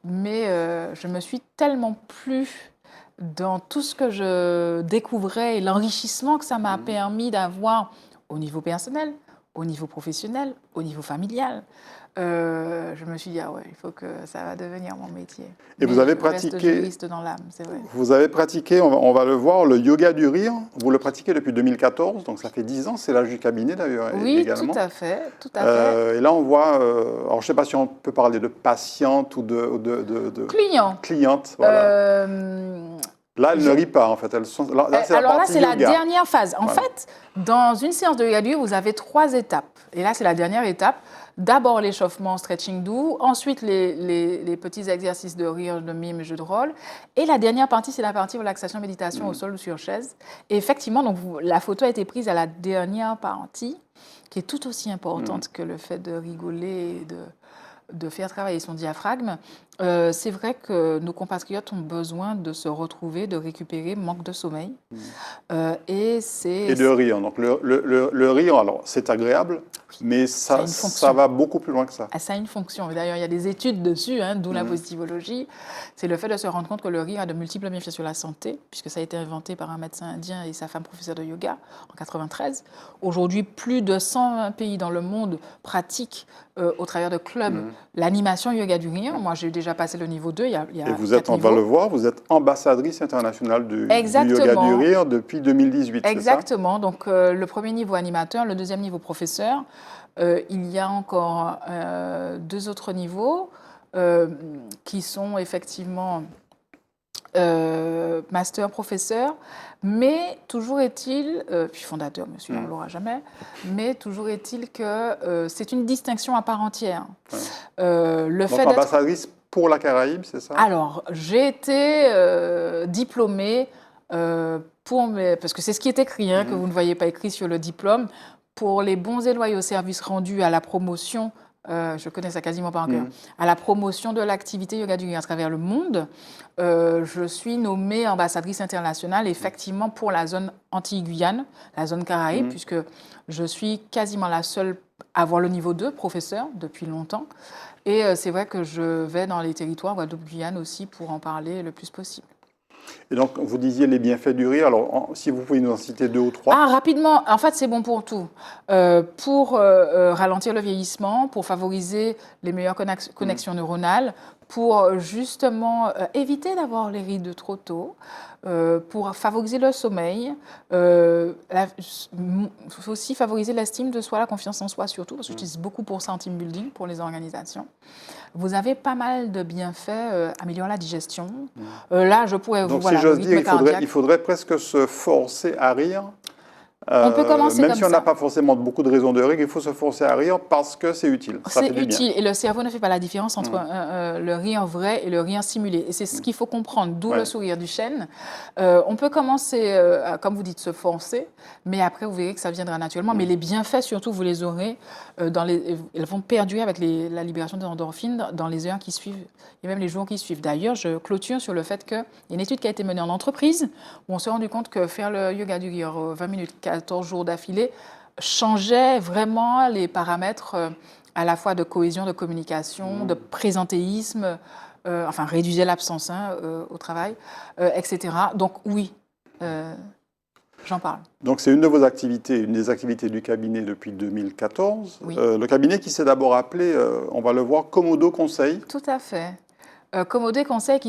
Speaker 2: Mais je me suis tellement plu dans tout ce que je découvrais et l'enrichissement que ça m'a permis d'avoir au niveau personnel, au niveau professionnel, au niveau familial. Je me suis dit, ah ouais, il faut que ça va devenir mon métier.
Speaker 1: Et vous avez pratiqué...
Speaker 2: Je reste juriste dans l'âme, c'est vrai.
Speaker 1: Vous avez pratiqué, on va le voir, le yoga du rire. Vous le pratiquez depuis 2014, donc ça fait 10 ans, c'est l'âge du cabinet d'ailleurs.
Speaker 2: Oui,
Speaker 1: également.
Speaker 2: tout à fait, tout à fait.
Speaker 1: Et là, on voit, alors je ne sais pas si on peut parler de patiente ou de
Speaker 2: Client.
Speaker 1: cliente. Voilà. Là, elles ne rient pas, en fait. Là, c'est la
Speaker 2: Alors là,
Speaker 1: partie
Speaker 2: c'est la
Speaker 1: yoga.
Speaker 2: dernière phase. En
Speaker 1: Voilà.
Speaker 2: fait, dans une séance de yoga du rire, vous avez 3 étapes. Et là, c'est la dernière étape. D'abord l'échauffement, stretching doux. Ensuite, les petits exercices de rire, de mime, jeu de rôle. Et la dernière partie, c'est la partie relaxation, méditation au sol ou sur chaise. Et effectivement, donc, la photo a été prise à la dernière partie, qui est tout aussi importante que le fait de rigoler et de faire travailler son diaphragme. C'est vrai que nos compatriotes ont besoin de se retrouver, de récupérer, manque de sommeil. Et
Speaker 1: Et de rire. Donc, le rire, alors, c'est agréable, mais
Speaker 2: ça a
Speaker 1: ça,
Speaker 2: une fonction.
Speaker 1: ça va beaucoup plus loin que ça.
Speaker 2: Ça a une fonction. D'ailleurs, il y a des études dessus, hein, d'où la positivologie. C'est le fait de se rendre compte que le rire a de multiples bienfaits sur la santé, puisque ça a été inventé par un médecin indien et sa femme professeure de yoga en 93. Aujourd'hui, plus de 120 pays dans le monde pratiquent, au travers de clubs, l'animation yoga du rire. Moi, j'ai déjà passé le niveau 2. Il y a
Speaker 1: Et vous êtes,
Speaker 2: 4
Speaker 1: on va
Speaker 2: niveaux.
Speaker 1: le voir, vous êtes ambassadrice internationale du yoga
Speaker 2: Exactement.
Speaker 1: du rire depuis 2018, c'est ça?
Speaker 2: Exactement. Donc, le premier niveau animateur, le deuxième niveau professeur. Il y a encore 2 autres niveaux qui sont effectivement master, professeur, mais toujours est-il, puis fondateur, monsieur, on ne l'aura jamais, mais toujours est-il que c'est une distinction à part entière. Le
Speaker 1: Donc,
Speaker 2: fait d'être...
Speaker 1: ambassadrice pour la Caraïbe, c'est ça?
Speaker 2: Alors, j'ai été diplômée parce que c'est ce qui est écrit, hein, que vous ne voyez pas écrit sur le diplôme, pour les bons et loyaux services rendus à la promotion, je connais ça quasiment par cœur, à la promotion de l'activité yoga du rire à travers le monde. Je suis nommée ambassadrice internationale, effectivement, pour la zone Antilles-Guyane, la zone Caraïbe, puisque je suis quasiment la seule à avoir le niveau 2, professeur, depuis longtemps. Et c'est vrai que je vais dans les territoires, Guadeloupe-Guyane aussi, pour en parler le plus possible.
Speaker 1: Et donc, vous disiez les bienfaits du rire. Alors, si vous pouvez nous en citer 2 ou 3.
Speaker 2: Ah, rapidement, en fait, c'est bon pour tout. Pour ralentir le vieillissement, pour favoriser les meilleures connexions neuronales, pour justement éviter d'avoir les rides trop tôt, pour favoriser le sommeil. Il faut aussi favoriser l'estime de soi, la confiance en soi surtout, parce que j'utilise beaucoup pour ça en team building, pour les organisations. Vous avez pas mal de bienfaits, améliorer la digestion. Là, je pourrais vous...
Speaker 1: Donc,
Speaker 2: Voilà,
Speaker 1: si j'ose
Speaker 2: le
Speaker 1: dire,
Speaker 2: rythme
Speaker 1: il faudrait presque se forcer à rire.
Speaker 2: On peut commencer
Speaker 1: même
Speaker 2: comme
Speaker 1: si on
Speaker 2: ça.
Speaker 1: n'a pas forcément beaucoup de raisons de rire, il faut se forcer à rire parce que c'est utile. Ça fait
Speaker 2: C'est
Speaker 1: du bien.
Speaker 2: utile et le cerveau ne fait pas la différence entre le rire vrai et le rire simulé. Et c'est ce qu'il faut comprendre, d'où le sourire du chêne. On peut commencer, comme vous dites, se forcer, mais après vous verrez que ça viendra naturellement. Mais les bienfaits, surtout, vous les aurez, elles vont perdurer avec la libération des endorphines dans les heures qui suivent et même les jours qui suivent. D'ailleurs, je clôture sur le fait qu'il y a une étude qui a été menée en entreprise où on s'est rendu compte que faire le yoga du rire 20 minutes, 14 jours d'affilée, changeait vraiment les paramètres à la fois de cohésion, de communication, de présentéisme, enfin réduisait l'absence au travail, etc. Donc oui, j'en parle.
Speaker 1: Donc c'est une de vos activités, une des activités du cabinet depuis 2014.
Speaker 2: Oui.
Speaker 1: Le cabinet qui s'est d'abord appelé, on va le voir, Commodo Conseil.
Speaker 2: Tout à fait. Commodo Conseil,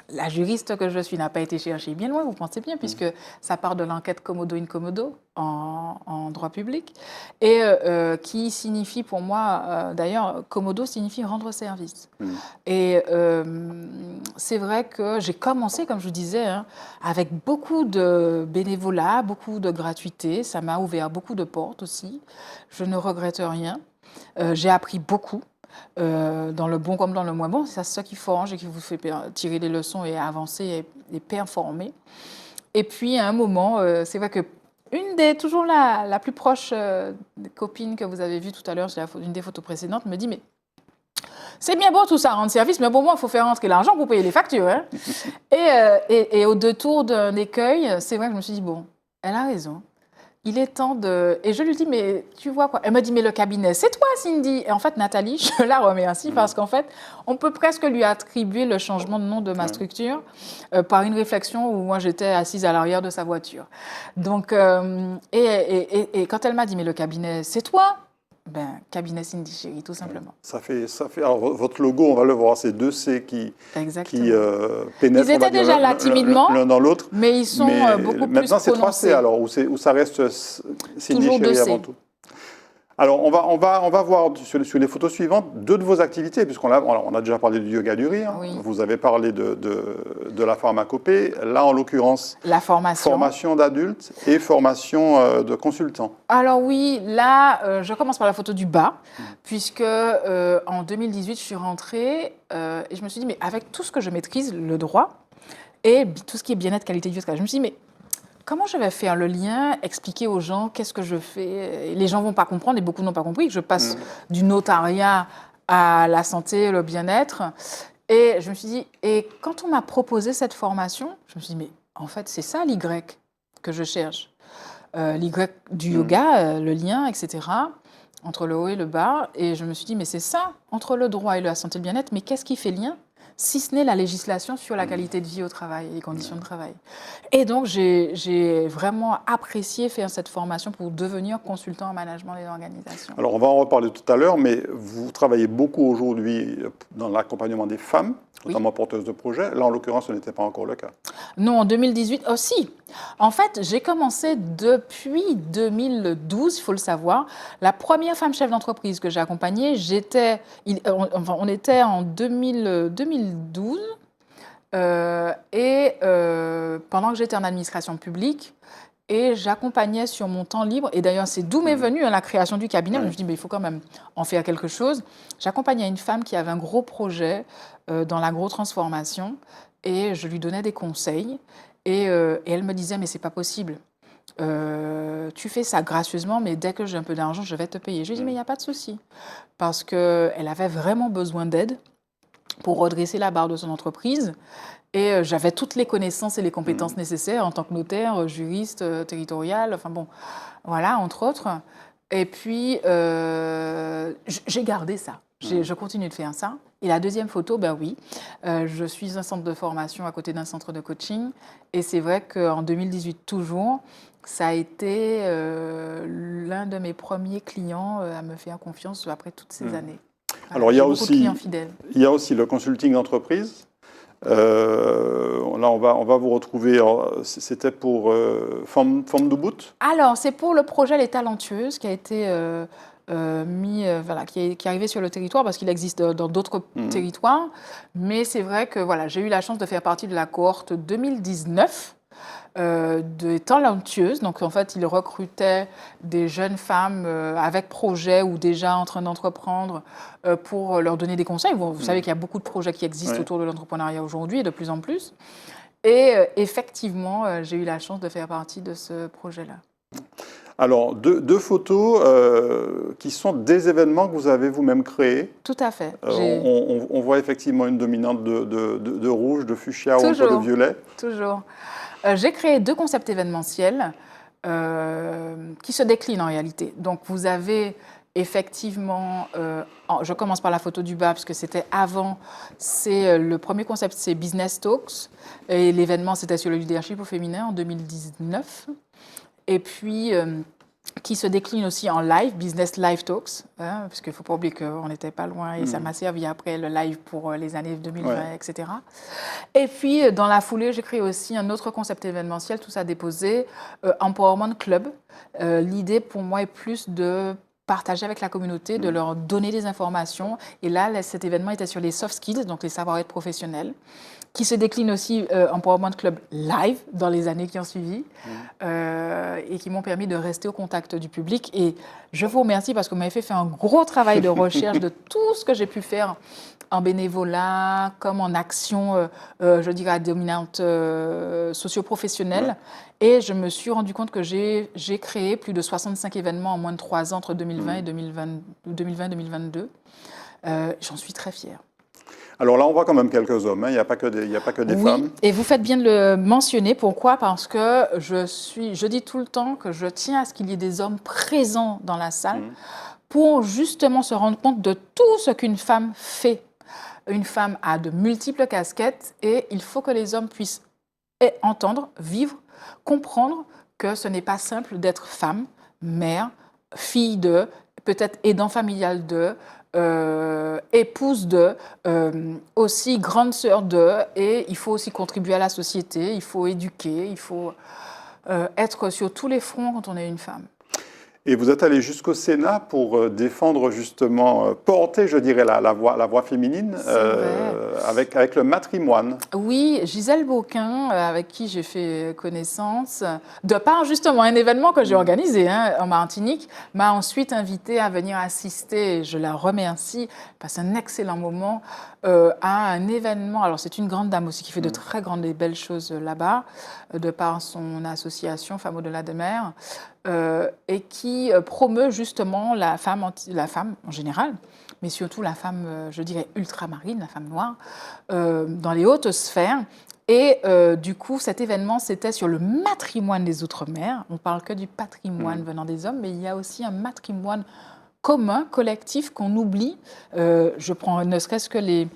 Speaker 2: la juriste que je suis n'a pas été chercher bien loin, vous pensez bien, puisque ça part de l'enquête Commodo-Incommodo en droit public, et qui signifie pour moi, d'ailleurs, Commodo signifie rendre service. Et c'est vrai que j'ai commencé, comme je vous disais, hein, avec beaucoup de bénévolat, beaucoup de gratuité, ça m'a ouvert beaucoup de portes aussi, je ne regrette rien, j'ai appris beaucoup. Dans le bon comme dans le moins bon, c'est ça qui forge et qui vous fait tirer des leçons et avancer et performer. Et puis à un moment, c'est vrai que toujours la plus proche des copines que vous avez vues tout à l'heure, c'est une des photos précédentes, me dit mais c'est bien beau tout ça, rendre service, mais bon, moi, il faut faire rentrer l'argent pour payer les factures. Hein. Et au détour d'un écueil, c'est vrai que je me suis dit bon, elle a raison. Il est temps de... Et je lui dis, mais tu vois quoi? Elle me dit, mais le cabinet, c'est toi, Cindy. Et en fait, Nathalie, je la remercie parce qu'en fait, on peut presque lui attribuer le changement de nom de ma structure par une réflexion où moi, j'étais assise à l'arrière de sa voiture. Donc, et quand elle m'a dit, mais le cabinet, c'est toi? Ben, cabinet Cindy Chérie, tout simplement.
Speaker 1: Ça fait. Alors, votre logo, on va le voir, c'est 2 C qui pénètrent.
Speaker 2: Ils étaient déjà là timidement,
Speaker 1: l'un dans l'autre.
Speaker 2: mais ils sont beaucoup plus
Speaker 1: maintenant, c'est 3
Speaker 2: prononcés.
Speaker 1: C, alors, où ça reste Cindy
Speaker 2: Toujours
Speaker 1: Chérie
Speaker 2: 2 C.
Speaker 1: avant tout. Alors, on va voir sur les photos suivantes deux de vos activités, puisqu'on on a déjà parlé du yoga du rire,
Speaker 2: Oui.
Speaker 1: vous avez parlé de la pharmacopée, là en l'occurrence,
Speaker 2: La formation.
Speaker 1: formation d'adultes et formation de consultants.
Speaker 2: Alors oui, là, je commence par la photo du bas, puisque en 2018, je suis rentrée et je me suis dit, mais avec tout ce que je maîtrise, le droit et tout ce qui est bien-être, qualité de vie, etc., je me suis dit, mais comment je vais faire le lien, expliquer aux gens qu'est-ce que je fais? Et les gens ne vont pas comprendre, et beaucoup n'ont pas compris, que je passe du notariat à la santé, le bien-être. Et je me suis dit, et quand on m'a proposé cette formation, je me suis dit, mais en fait, c'est ça l'Y que je cherche. L'Y du yoga, le lien, etc., entre le haut et le bas. Et je me suis dit, mais c'est ça, entre le droit et la santé et le bien-être, mais qu'est-ce qui fait lien, si ce n'est la législation sur la qualité de vie au travail et les conditions de travail. Et donc, j'ai vraiment apprécié faire cette formation pour devenir consultant en management des organisations.
Speaker 1: Alors, on va en reparler tout à l'heure, mais vous travaillez beaucoup aujourd'hui dans l'accompagnement des femmes, notamment porteuses de projets. Là, en l'occurrence, ce n'était pas encore le cas.
Speaker 2: Non, en 2018 aussi. En fait, j'ai commencé depuis 2012, il faut le savoir. La première femme chef d'entreprise que j'ai accompagnée, on était en 2012. Pendant que j'étais en administration publique, et j'accompagnais sur mon temps libre, et d'ailleurs c'est d'où m'est venue la création du cabinet, je me suis dit mais il faut quand même en faire quelque chose. J'accompagnais une femme qui avait un gros projet dans l'agro-transformation, et je lui donnais des conseils, et elle me disait mais c'est pas possible. Tu fais ça gracieusement, mais dès que j'ai un peu d'argent, je vais te payer. Je lui ai dit mais il n'y a pas de souci, parce qu'elle avait vraiment besoin d'aide pour redresser la barre de son entreprise. Et j'avais toutes les connaissances et les compétences nécessaires en tant que notaire, juriste, territorial, enfin bon, voilà, entre autres. Et puis, j'ai gardé ça. Je continue de faire ça. Et la deuxième photo, ben oui, je suis un centre de formation à côté d'un centre de coaching. Et c'est vrai qu'en 2018, toujours, ça a été l'un de mes premiers clients à me faire confiance après toutes ces années. Voilà,
Speaker 1: alors, il y a aussi le consulting d'entreprise. Là, on va vous retrouver. C'était pour Forme de Boot.
Speaker 2: Alors, c'est pour le projet Les Talentueuses qui a été qui est arrivé sur le territoire, parce qu'il existe dans d'autres territoires. Mais c'est vrai que voilà, j'ai eu la chance de faire partie de la cohorte 2019 des Talentueuses. Donc, en fait, ils recrutaient des jeunes femmes avec projet ou déjà en train d'entreprendre pour leur donner des conseils. Vous savez qu'il y a beaucoup de projets qui existent autour de l'entrepreneuriat aujourd'hui, et de plus en plus. Et effectivement, j'ai eu la chance de faire partie de ce projet-là.
Speaker 1: Alors, deux photos qui sont des événements que vous avez vous-même créés.
Speaker 2: Tout à fait.
Speaker 1: On voit effectivement une dominante de rouge, de fuchsia ou de violet.
Speaker 2: Toujours. J'ai créé deux concepts événementiels qui se déclinent en réalité. Donc, vous avez effectivement, je commence par la photo du bas, parce que c'était avant, le premier concept, c'est Business Talks, et l'événement, c'était sur le leadership au féminin en 2019. Et puis, qui se décline aussi en live, Business Live Talks, parce qu'il ne faut pas oublier qu'on n'était pas loin, et ça m'a servi après le live pour les années 2020, etc. Et puis, dans la foulée, j'ai créé aussi un autre concept événementiel, tout ça déposé, Empowerment Club. L'idée pour moi est plus de partager avec la communauté, de leur donner des informations. Et là, cet événement était sur les soft skills, donc les savoir-être professionnels, qui se décline aussi Empowerment Club Live dans les années qui ont suivi, et qui m'ont permis de rester au contact du public. Et je vous remercie parce que vous m'avez fait faire un gros travail de recherche de tout ce que j'ai pu faire en bénévolat, comme en action, je dirais, à dominante socio-professionnelle. Et je me suis rendu compte que j'ai créé plus de 65 événements en moins de 3 ans, entre 2020 et 2022. J'en suis très fière.
Speaker 1: Alors là, on voit quand même quelques hommes, il n'y a pas que des femmes.
Speaker 2: Et vous faites bien de le mentionner. Pourquoi? Parce que je dis tout le temps que je tiens à ce qu'il y ait des hommes présents dans la salle pour justement se rendre compte de tout ce qu'une femme fait. Une femme a de multiples casquettes, et il faut que les hommes puissent entendre, vivre, comprendre que ce n'est pas simple d'être femme, mère, fille de, peut-être aidant familial de, épouse de, aussi grande sœur de, et il faut aussi contribuer à la société, il faut éduquer, il faut être sur tous les fronts quand on est une femme.
Speaker 1: Et vous êtes allé jusqu'au Sénat pour défendre justement, porter, je dirais, la voix féminine avec le matrimoine.
Speaker 2: Oui, Gisèle Beauquin, avec qui j'ai fait connaissance, de par justement un événement que j'ai organisé en Martinique, m'a ensuite invitée à venir assister, et je la remercie, passe un excellent moment à un événement. Alors c'est une grande dame aussi qui fait de très grandes et belles choses là-bas, de par son association Femmes au-delà des mers, et qui promeut justement la femme en général, mais surtout la femme, je dirais, ultramarine, la femme noire, dans les hautes sphères. Et du coup, cet événement, c'était sur le matrimoine des Outre-mer. On ne parle que du patrimoine venant des hommes, mais il y a aussi un matrimoine commun, collectif, qu'on oublie. Je prends ne serait-ce que les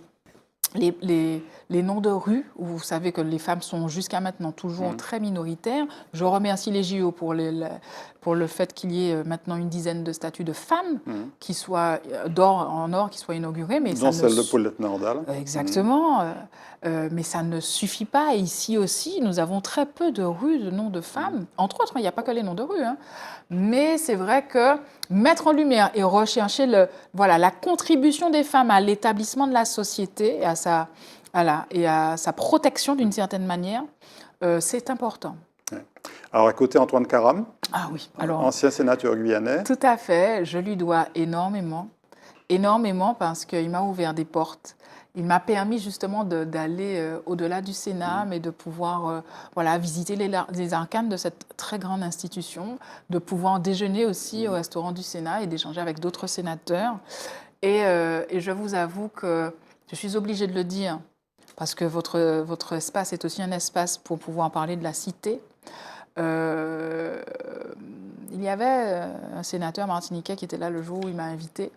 Speaker 2: noms de rues, où vous savez que les femmes sont jusqu'à maintenant toujours très minoritaires. Je remercie les JO pour le fait qu'il y ait maintenant une dizaine de statues de femmes qui soient en or, qui soient inaugurées. Mais
Speaker 1: dont celle de Paulette Nordal.
Speaker 2: Exactement. Mais ça ne suffit pas. Et ici aussi, nous avons très peu de rues de noms de femmes. Entre autres, il n'y a pas que les noms de rues. Mais c'est vrai que mettre en lumière et rechercher la contribution des femmes à l'établissement de la société et à sa protection d'une certaine manière, c'est important.
Speaker 1: Ouais. Alors à côté, Antoine Karam, ancien sénateur guyanais.
Speaker 2: Tout à fait, je lui dois énormément parce qu'il m'a ouvert des portes. Il m'a permis justement d'aller au-delà du Sénat, mais de pouvoir visiter les arcanes de cette très grande institution, de pouvoir déjeuner aussi au restaurant du Sénat et d'échanger avec d'autres sénateurs. Et je vous avoue que je suis obligée de le dire, parce que votre espace est aussi un espace pour pouvoir parler de la cité. Il y avait un sénateur martiniquais qui était là le jour où il m'a invitée.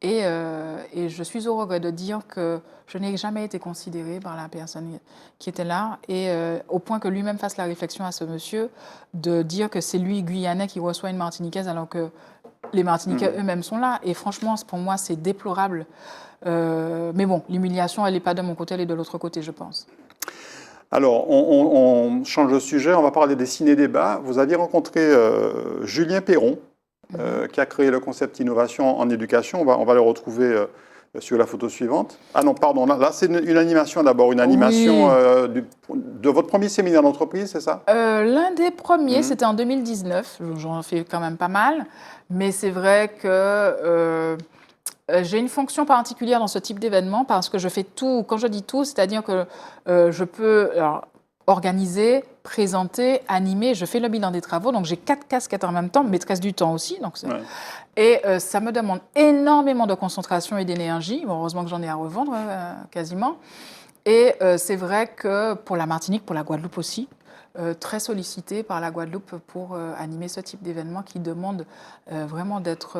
Speaker 2: Et je suis au regret de dire que je n'ai jamais été considérée par la personne qui était là, et au point que lui-même fasse la réflexion à ce monsieur de dire que c'est lui, Guyanais, qui reçoit une Martiniquaise alors que les Martiniquais eux-mêmes sont là. Et franchement, pour moi, c'est déplorable. Mais bon, l'humiliation, elle n'est pas de mon côté, elle est de l'autre côté, je pense.
Speaker 1: Alors, on change de sujet, on va parler des ciné-débats. Vous aviez rencontré Julien Perron, qui a créé le concept innovation en éducation. On va le retrouver sur la photo suivante. Ah non, pardon, là c'est une animation d'abord, une animation de votre premier séminaire d'entreprise, c'est ça?
Speaker 2: L'un des premiers, c'était en 2019, j'en fais quand même pas mal, mais c'est vrai que j'ai une fonction particulière dans ce type d'événement parce que je fais tout, quand je dis tout, c'est-à-dire que je peux organiser, présenter, animer, je fais le bilan des travaux, donc j'ai 4 casquettes en même temps, maîtresse du temps aussi, donc et ça me demande énormément de concentration et d'énergie. Bon, heureusement que j'en ai à revendre quasiment. Et c'est vrai que pour la Martinique, pour la Guadeloupe aussi, très sollicité par la Guadeloupe pour animer ce type d'événement qui demande vraiment d'être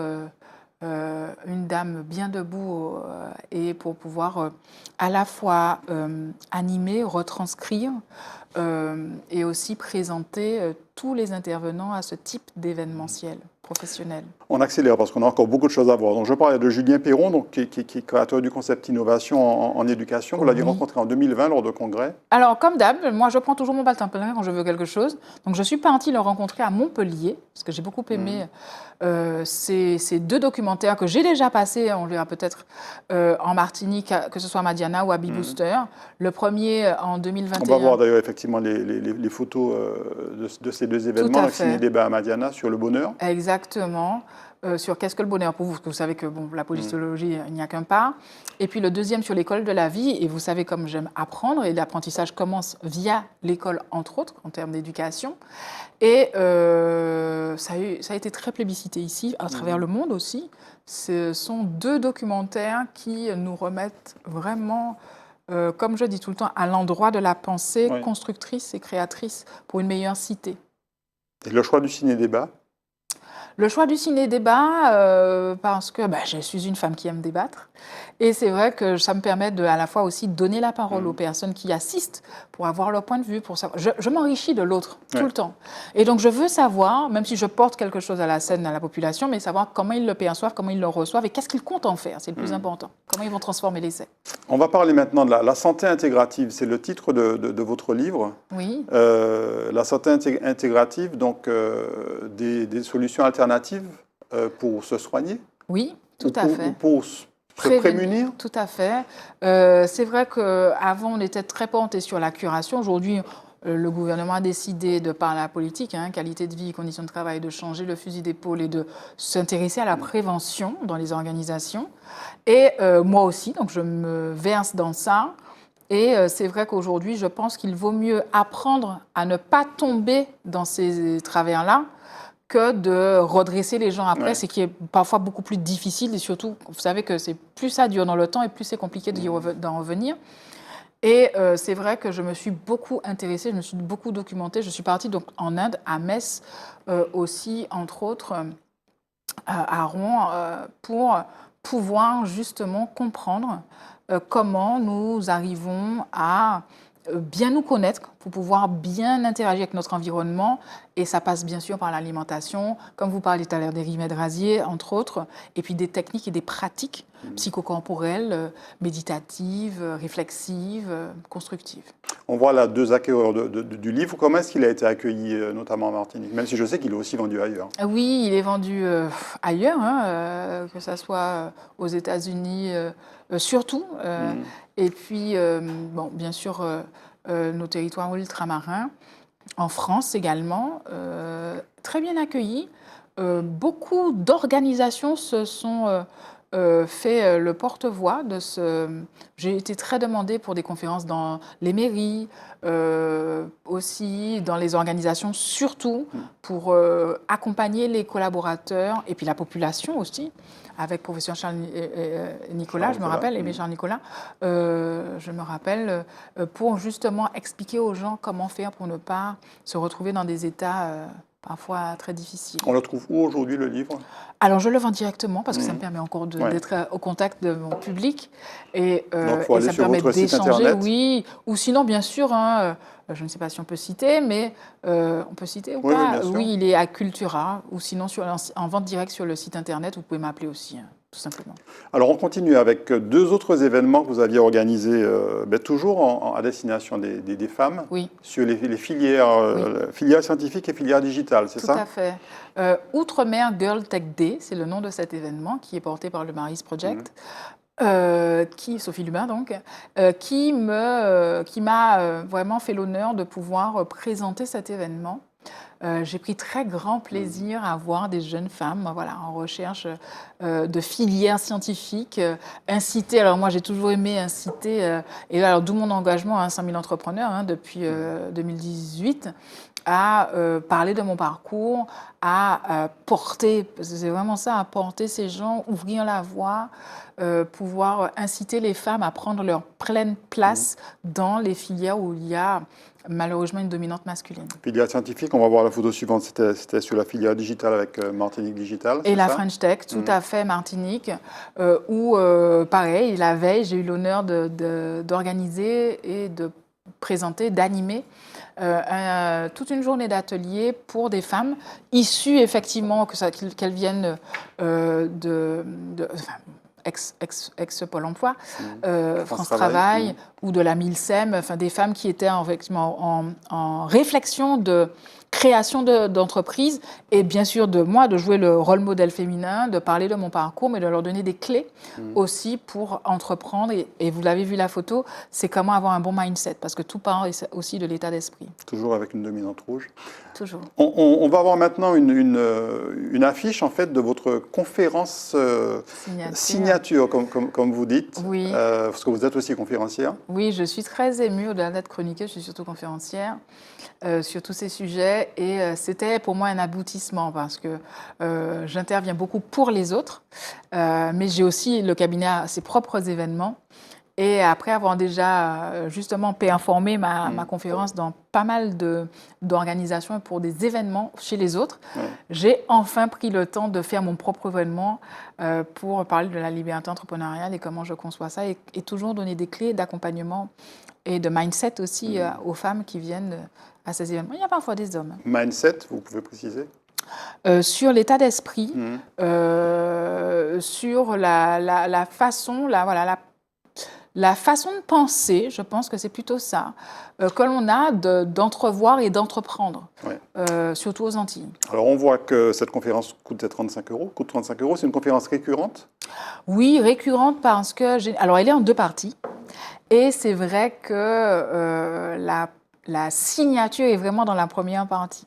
Speaker 2: une dame bien debout et pour pouvoir à la fois animer, retranscrire et aussi présenter tous les intervenants à ce type d'événementiel professionnel.
Speaker 1: On accélère parce qu'on a encore beaucoup de choses à voir. Donc, je parlais de Julien Perron, donc, qui est créateur du concept innovation en éducation. Vous l'aviez rencontré en 2020 lors de congrès.
Speaker 2: Alors, comme d'hab, moi, je prends toujours mon bâton plein quand je veux quelque chose. Donc, je suis partie le rencontrer à Montpellier, parce que j'ai beaucoup aimé ces 2 documentaires que j'ai déjà passés, on verra peut-être en Martinique, que ce soit à Madiana ou à Bebooster. Le premier en 2021.
Speaker 1: On va voir d'ailleurs effectivement les photos de ces 2 événements, le ciné-débat à Madiana sur le bonheur.
Speaker 2: Exactement. Sur qu'est-ce que le bonheur pour vous, parce que vous savez que la politologie, il n'y a qu'un pas. Et puis le deuxième sur l'école de la vie, et vous savez comme j'aime apprendre, et l'apprentissage commence via l'école, entre autres, en termes d'éducation. Et ça a été très plébiscité ici, à travers le monde aussi. Ce sont 2 documentaires qui nous remettent vraiment, comme je dis tout le temps, à l'endroit de la pensée constructrice et créatrice pour une meilleure cité.
Speaker 1: Et le choix du ciné-débat?
Speaker 2: Le choix du ciné-débat, parce que je suis une femme qui aime débattre. Et c'est vrai que ça me permet à la fois aussi donner la parole aux personnes qui assistent pour avoir leur point de vue. Pour savoir. Je m'enrichis de l'autre tout le temps. Et donc je veux savoir, même si je porte quelque chose à la scène, à la population, mais savoir comment ils le perçoivent, comment ils le reçoient et qu'est-ce qu'ils comptent en faire. C'est le plus important. Comment ils vont transformer l'essai.
Speaker 1: On va parler maintenant de la santé intégrative. C'est le titre de votre livre.
Speaker 2: Oui.
Speaker 1: La santé intégrative, donc des solutions alternatives alternatives pour se soigner?
Speaker 2: Oui, tout à fait.
Speaker 1: Pour se prémunir?
Speaker 2: Tout à fait. C'est vrai qu'avant, on était très porté sur la curation. Aujourd'hui, le gouvernement a décidé, de par la politique, qualité de vie, conditions de travail, de changer le fusil d'épaule et de s'intéresser à la prévention dans les organisations. Et moi aussi, donc je me verse dans ça. Et c'est vrai qu'aujourd'hui, je pense qu'il vaut mieux apprendre à ne pas tomber dans ces travers-là que de redresser les gens après, ce qui est parfois beaucoup plus difficile. Et surtout, vous savez que c'est plus ça dure dans le temps et plus c'est compliqué d'en revenir. Et c'est vrai que je me suis beaucoup intéressée, je me suis beaucoup documentée. Je suis partie donc en Inde, à Metz aussi, entre autres, à Rouen, pour pouvoir justement comprendre comment nous arrivons à bien nous connaître, pour pouvoir bien interagir avec notre environnement. Et ça passe bien sûr par l'alimentation, comme vous parliez tout à l'heure des remèdes rasiers, entre autres, et puis des techniques et des pratiques psychocorporelles, méditatives, réflexives, constructives.
Speaker 1: On voit là 2 acquéreurs du livre. Comment est-ce qu'il a été accueilli, notamment en Martinique? Même si je sais qu'il est aussi vendu ailleurs.
Speaker 2: Oui, il est vendu ailleurs, que ce soit aux États-Unis surtout. Et puis, bon, bien sûr, nos territoires ultramarins, en France également, très bien accueillis. Beaucoup d'organisations se sont fait le porte-voix de ce... J'ai été très demandée pour des conférences dans les mairies, aussi dans les organisations, surtout pour accompagner les collaborateurs et puis la population aussi, avec professeur Charles Nicolas, je me rappelle, Aimé Charles Nicolas, je me rappelle, pour justement expliquer aux gens comment faire pour ne pas se retrouver dans des états parfois très difficiles.
Speaker 1: On le trouve où aujourd'hui, le livre?
Speaker 2: Alors, je le vends directement parce que ça me permet encore d'être au contact de mon public et ça me permet d'échanger, oui. Ou sinon, bien sûr, je ne sais pas si on peut citer, mais on peut citer ou pas. Oui, il est à Cultura ou sinon en vente directe sur le site internet. Vous pouvez m'appeler aussi, tout simplement.
Speaker 1: Alors, on continue avec 2 autres événements que vous aviez organisés, toujours à destination des femmes, sur les filières, filières scientifiques et filières digitales, c'est ça?
Speaker 2: Tout à fait. Outre-mer Girl Tech Day, c'est le nom de cet événement qui est porté par le Maris Project. Sophie Lubin donc, qui m'a vraiment fait l'honneur de pouvoir présenter cet événement. J'ai pris très grand plaisir à voir des jeunes femmes en recherche de filières scientifiques, inciter. Alors moi j'ai toujours aimé inciter, et alors d'où mon engagement, 100 000 entrepreneurs depuis 2018, à parler de mon parcours, à porter, parce que c'est vraiment ça, à porter ces gens, ouvrir la voie, pouvoir inciter les femmes à prendre leur pleine place dans les filières où il y a malheureusement une dominante masculine.
Speaker 1: Filière scientifique, on va voir la photo suivante, c'était sur la filière digitale avec Martinique Digital.
Speaker 2: Et la French Tech, tout à fait, Martinique, où pareil, la veille, j'ai eu l'honneur d'organiser et de présenter, d'animer toute une journée d'atelier pour des femmes issues effectivement, qu'elles viennent ex-Pôle emploi, France Travail ou de la MILSEM, enfin des femmes qui étaient effectivement en réflexion de création d'entreprise et bien sûr de moi, de jouer le rôle modèle féminin, de parler de mon parcours, mais de leur donner des clés aussi pour entreprendre. Et vous l'avez vu la photo, c'est comment avoir un bon mindset, parce que tout part aussi de l'état d'esprit.
Speaker 1: Toujours avec une dominante rouge.
Speaker 2: Toujours.
Speaker 1: On va voir maintenant une affiche en fait de votre conférence signature comme vous dites, parce que vous êtes aussi conférencière.
Speaker 2: Oui, je suis très émue, au-delà d'être chroniqueuse, je suis surtout conférencière sur tous ces sujets et c'était pour moi un aboutissement parce que j'interviens beaucoup pour les autres, mais j'ai aussi le cabinet à ses propres événements. Et après avoir déjà justement informé ma conférence dans pas mal d'organisations pour des événements chez les autres, j'ai enfin pris le temps de faire mon propre événement pour parler de la liberté entrepreneuriale et comment je conçois ça et toujours donner des clés d'accompagnement et de mindset aussi aux femmes qui viennent à ces événements. Il y a parfois des hommes.
Speaker 1: Mindset, vous pouvez préciser ?
Speaker 2: Sur l'état d'esprit, sur la façon, la façon de penser, je pense que c'est plutôt ça, que l'on a d'entrevoir et d'entreprendre,
Speaker 1: Ouais.
Speaker 2: surtout aux Antilles.
Speaker 1: Alors, on voit que cette conférence coûte 35 euros. C'est une conférence récurrente?
Speaker 2: Oui, récurrente parce que... Alors, elle est en deux parties. Et c'est vrai que la signature est vraiment dans la première partie.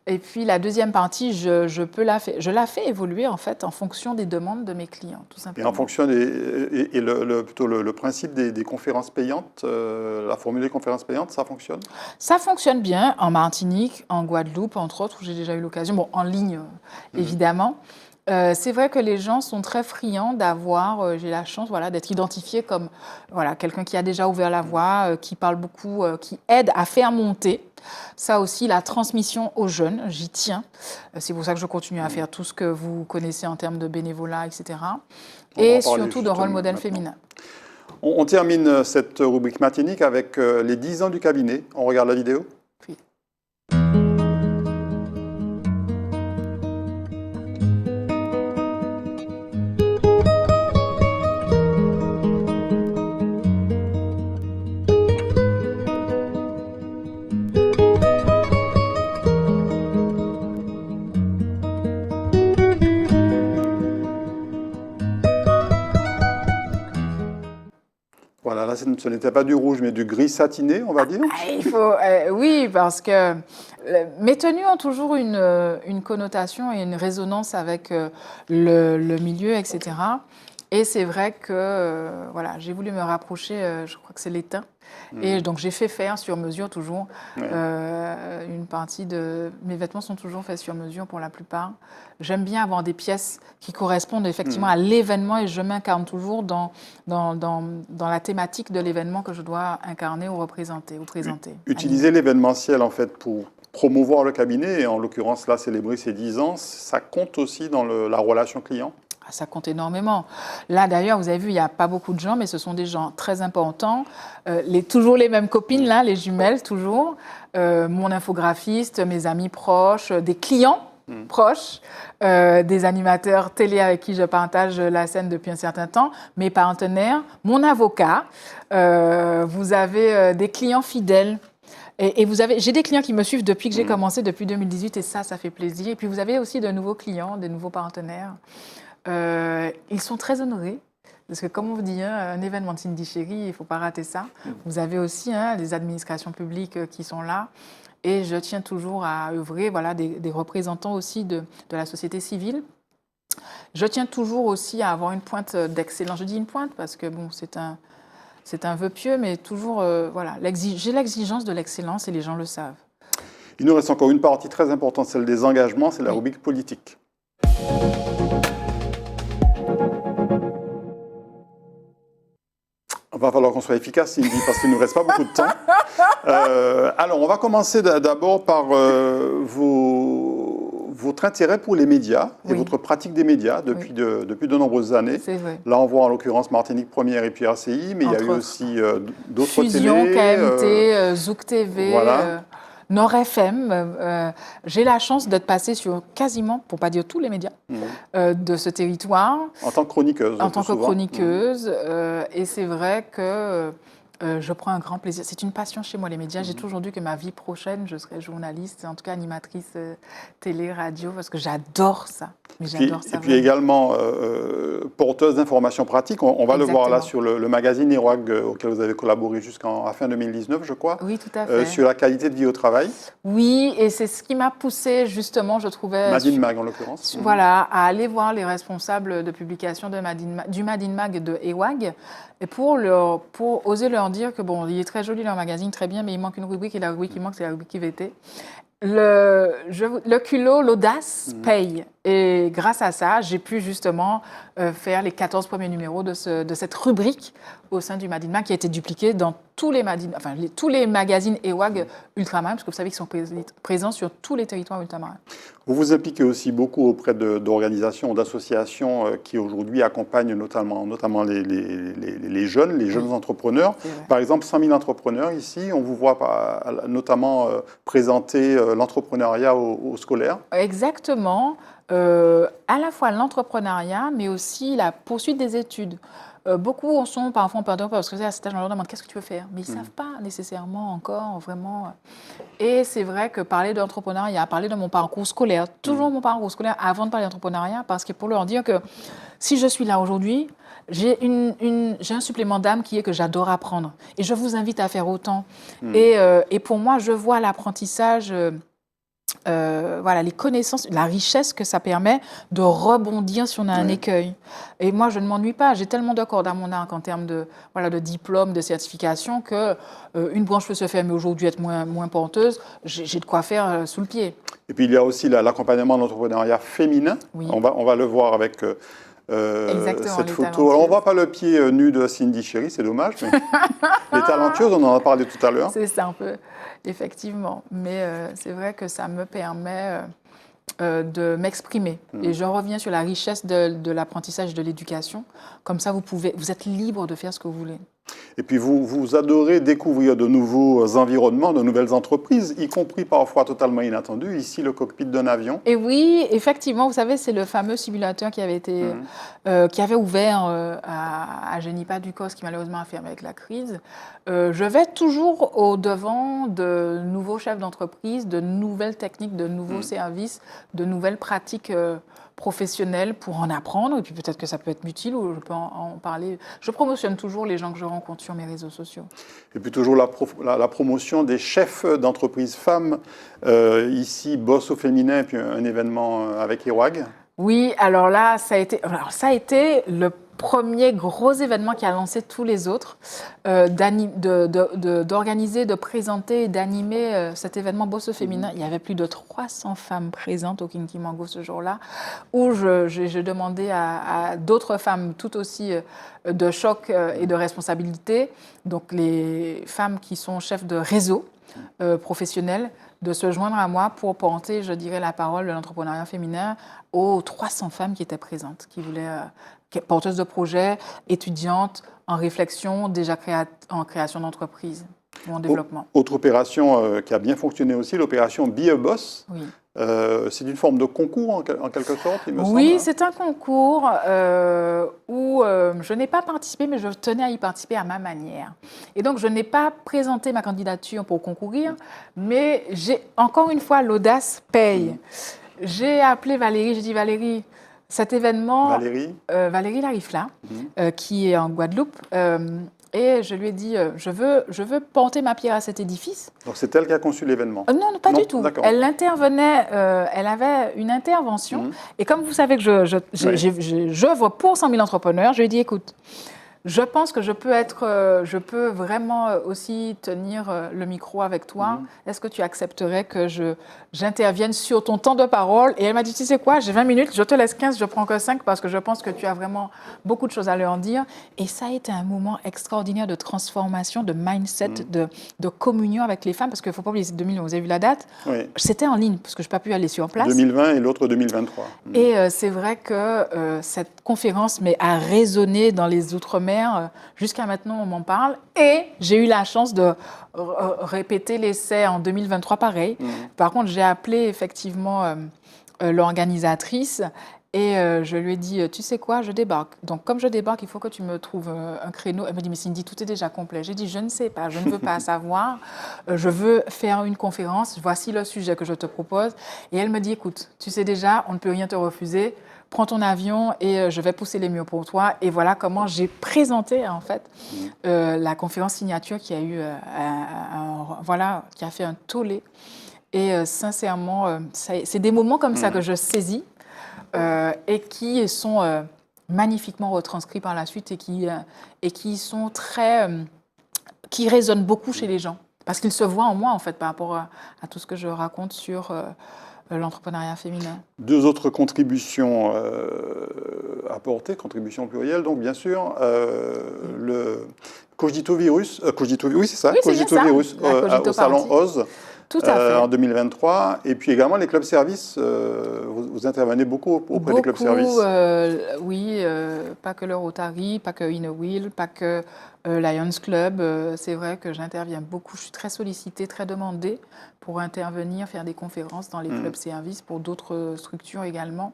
Speaker 2: Et puis la deuxième partie, je la fais évoluer en fait en fonction des demandes de mes clients, tout
Speaker 1: Et
Speaker 2: simplement.
Speaker 1: en fonction plutôt le principe des conférences payantes, la formule des conférences payantes, ça fonctionne?
Speaker 2: Ça fonctionne bien en Martinique, en Guadeloupe, entre autres, où j'ai déjà eu l'occasion, bon, en ligne évidemment. C'est vrai que les gens sont très friands d'avoir, j'ai la chance voilà, d'être identifiée comme voilà, quelqu'un qui a déjà ouvert la voie, qui parle beaucoup, qui aide à faire monter. Ça aussi, la transmission aux jeunes, j'y tiens. C'est pour ça que je continue à faire tout ce que vous connaissez en termes de bénévolat, etc. Et surtout de rôle modèle féminin.
Speaker 1: On termine cette rubrique matinique avec les 10 ans du cabinet. On regarde la vidéo?
Speaker 2: Oui.
Speaker 1: Voilà, là, ce n'était pas du rouge, mais du gris satiné, on va dire.
Speaker 2: Il faut, oui, parce que mes tenues ont toujours une connotation et une résonance avec le milieu, etc. Et c'est vrai que voilà, j'ai voulu me rapprocher, je crois que c'est l'étain. Et donc j'ai fait faire sur mesure toujours. Une partie de mes vêtements sont toujours faits sur mesure pour la plupart. J'aime bien avoir des pièces qui correspondent effectivement à l'événement et je m'incarne toujours dans la thématique de l'événement que je dois incarner ou représenter ou présenter.
Speaker 1: Utiliser l'événementiel en fait pour promouvoir le cabinet et en l'occurrence là célébrer ses 10 ans, ça compte aussi dans la relation client?
Speaker 2: Ça compte énormément. Là, d'ailleurs, vous avez vu, il n'y a pas beaucoup de gens, mais ce sont des gens très importants. Toujours les mêmes copines, là, les jumelles, toujours. Mon infographiste, mes amis proches, des clients proches, des animateurs télé avec qui je partage la scène depuis un certain temps, mes partenaires, mon avocat. Vous avez des clients fidèles. Et j'ai des clients qui me suivent depuis que j'ai commencé, depuis 2018, et ça fait plaisir. Et puis, vous avez aussi de nouveaux clients, de nouveaux partenaires. Ils sont très honorés, parce que comme on vous dit, un événement de Cindy Chérie, il ne faut pas rater ça. Vous avez aussi les administrations publiques qui sont là. Et je tiens toujours à œuvrer, voilà, des représentants aussi de la société civile. Je tiens toujours aussi à avoir une pointe d'excellence. Je dis une pointe parce que bon, c'est un vœu pieux, mais toujours, voilà, j'ai l'exigence de l'excellence et les gens le savent.
Speaker 1: Il nous reste encore une partie très importante, celle des engagements, c'est la rubrique politique. Il va falloir qu'on soit efficace, Cindy, parce qu'il ne nous reste pas beaucoup de temps. Alors, on va commencer d'abord par votre intérêt pour les médias et votre pratique des médias depuis de nombreuses années.
Speaker 2: C'est vrai.
Speaker 1: Là, on voit en l'occurrence Martinique Première et puis RCI, mais il y a eu aussi d'autres télés.
Speaker 2: Fusion, KMT, Zouk TV.
Speaker 1: Voilà.
Speaker 2: Nord FM, j'ai la chance d'être passée sur quasiment, pour ne pas dire tous les médias, de ce territoire.
Speaker 1: En tant que chroniqueuse.
Speaker 2: En tant que chroniqueuse. Et c'est vrai que je prends un grand plaisir. C'est une passion chez moi, les médias. J'ai toujours dit que ma vie prochaine, je serai journaliste, en tout cas animatrice télé, radio, parce que j'adore ça. Mais j'adore ça.
Speaker 1: Et puis également porteuse d'informations pratiques. On va le voir là sur le magazine IROAG auquel vous avez collaboré jusqu'à fin 2019, je crois.
Speaker 2: Oui, tout à fait.
Speaker 1: Sur la qualité de vie au travail.
Speaker 2: Oui, et c'est ce qui m'a poussée, justement, je trouvais...
Speaker 1: Madine Mag, en l'occurrence.
Speaker 2: Voilà, à aller voir les responsables de publication du Madine Mag de EWAG, et pour oser leur dire que, bon, il est très joli leur magazine, très bien, mais il manque une rubrique, et la rubrique qui manque, c'est la rubrique IVT. Le culot, l'audace paye. Et grâce à ça, j'ai pu justement faire les 14 premiers numéros de cette rubrique au sein du Madine Mag qui a été dupliquée dans tous les magazines EWAG ultramarins, parce que vous savez qu'ils sont présents sur tous les territoires ultramarins.
Speaker 1: Vous vous impliquez aussi beaucoup auprès d'organisations, d'associations qui aujourd'hui accompagnent notamment les jeunes entrepreneurs. Par exemple, 100 000 entrepreneurs ici, on vous voit notamment présenter l'entrepreneuriat aux scolaires.
Speaker 2: Exactement. À la fois l'entrepreneuriat, mais aussi la poursuite des études. Beaucoup sont parfois en peur parce que à cet âge, on leur demande qu'est-ce que tu veux faire, mais ils ne savent pas nécessairement encore vraiment. Et c'est vrai que parler d'entrepreneuriat, parler de mon parcours scolaire, toujours mon parcours scolaire avant de parler d'entrepreneuriat, parce que pour leur dire que si je suis là aujourd'hui, j'ai un supplément d'âme qui est que j'adore apprendre. Et je vous invite à faire autant. Et pour moi, je vois l'apprentissage, voilà, les connaissances, la richesse que ça permet de rebondir si on a un écueil. Et moi, je ne m'ennuie pas. J'ai tellement de cordes à mon arc en termes de, voilà, de diplôme, de certification, que une branche peut se fermer aujourd'hui, être moins porteuse. J'ai de quoi faire sous le pied.
Speaker 1: Et puis il y a aussi l'accompagnement de l'entrepreneuriat féminin.
Speaker 2: Oui.
Speaker 1: On va le voir avec
Speaker 2: Exactement,
Speaker 1: cette
Speaker 2: les
Speaker 1: photo.
Speaker 2: talentueuses.
Speaker 1: Alors on ne voit pas le pied nu de Cindy Chéri, c'est dommage, mais les talentueuses, on en a parlé tout à l'heure.
Speaker 2: C'est ça un peu, effectivement. Mais c'est vrai que ça me permet de m'exprimer. Et je reviens sur la richesse de l'apprentissage de l'éducation. Comme ça, vous êtes libre de faire ce que vous voulez.
Speaker 1: Et puis vous adorez découvrir de nouveaux environnements, de nouvelles entreprises, y compris parfois totalement inattendues. Ici, le cockpit d'un avion.
Speaker 2: Et oui, effectivement, vous savez, c'est le fameux simulateur qui avait été, qui avait ouvert à Genipa Ducos, qui malheureusement a fermé avec la crise. Je vais toujours au-devant de nouveaux chefs d'entreprise, de nouvelles techniques, de nouveaux services, de nouvelles pratiques professionnelles pour en apprendre. Et puis peut-être que ça peut être utile ou je peux en parler. Je promotionne toujours les gens que je rencontre sur mes réseaux sociaux.
Speaker 1: Et puis toujours la promotion des chefs d'entreprise femmes. Ici, Boss au féminin, et puis un événement avec Iwag.
Speaker 2: Oui, alors là, ça a été le premier gros événement qui a lancé tous les autres, d'organiser, de présenter et d'animer cet événement Boss au féminin. Il y avait plus de 300 femmes présentes au Kinky Mango ce jour-là, où je demandais à d'autres femmes tout aussi de choc et de responsabilité, donc les femmes qui sont chefs de réseau professionnels, de se joindre à moi pour porter, je dirais, la parole de l'entrepreneuriat féminin aux 300 femmes qui étaient présentes, qui voulaient, porteuses de projets, étudiantes, en réflexion, déjà en création d'entreprise ou en développement.
Speaker 1: Autre opération qui a bien fonctionné aussi, l'opération Be a Boss.
Speaker 2: Oui.
Speaker 1: C'est une forme de concours en quelque sorte, il me semble.
Speaker 2: Oui, c'est un concours où je n'ai pas participé, mais je tenais à y participer à ma manière. Et donc, je n'ai pas présenté ma candidature pour concourir, mais encore une fois, l'audace paye. J'ai appelé Valérie, j'ai dit Valérie, cet événement… Valérie Larifla, qui est en Guadeloupe. Et je lui ai dit, je veux porter ma pierre à cet édifice.
Speaker 1: Donc c'est elle qui a conçu l'événement?
Speaker 2: Non, pas du tout. Elle intervenait, elle avait une intervention. Et comme vous savez que j'œuvre pour 100 000 entrepreneurs, je lui ai dit, écoute, je pense que je peux vraiment aussi tenir le micro avec toi. Est-ce que tu accepterais que j'intervienne sur ton temps de parole? Et elle m'a dit, tu sais quoi, j'ai 20 minutes, je te laisse 15, je prends que 5 parce que je pense que tu as vraiment beaucoup de choses à leur dire. Et ça a été un moment extraordinaire de transformation, de mindset, de communion avec les femmes. Parce qu'il ne faut pas oublier, c'est 2000, vous avez vu la date?
Speaker 1: Oui.
Speaker 2: C'était en ligne parce que je n'ai pas pu aller sur place.
Speaker 1: 2020 et l'autre 2023.
Speaker 2: Et c'est vrai que cette conférence a résonné dans les Outre-mer. Jusqu'à maintenant, on m'en parle. Et j'ai eu la chance de répéter l'essai en 2023, pareil. Par contre, j'ai appelé effectivement l'organisatrice et je lui ai dit, tu sais quoi, je débarque. Donc, comme je débarque, il faut que tu me trouves un créneau. Elle me dit, mais Cindy, tout est déjà complet. J'ai dit, je ne sais pas, je ne veux pas savoir. Je veux faire une conférence. Voici le sujet que je te propose. Et elle me dit, écoute, tu sais déjà, on ne peut rien te refuser. Prends ton avion et je vais pousser les murs pour toi. Et voilà comment j'ai présenté en fait la conférence signature qui a eu qui a fait un tollé. Et sincèrement, c'est des moments comme ça que je saisis et qui sont magnifiquement retranscrits par la suite et qui sont qui résonnent beaucoup chez les gens parce qu'ils se voient en moi en fait par rapport à tout ce que je raconte sur l'entrepreneuriat féminin.
Speaker 1: Deux autres contributions apportées, contributions plurielles, donc bien sûr, le Cogitovirus, oui c'est ça,
Speaker 2: oui,
Speaker 1: Cogitovirus au Salon Oz.
Speaker 2: Tout à fait.
Speaker 1: En 2023. Et puis également les clubs services, vous intervenez beaucoup auprès des clubs services.
Speaker 2: Oui, pas que le Rotary, pas que Inowheel, pas que Lions Club. C'est vrai que j'interviens beaucoup. Je suis très sollicitée, très demandée pour intervenir, faire des conférences dans les clubs services pour d'autres structures également.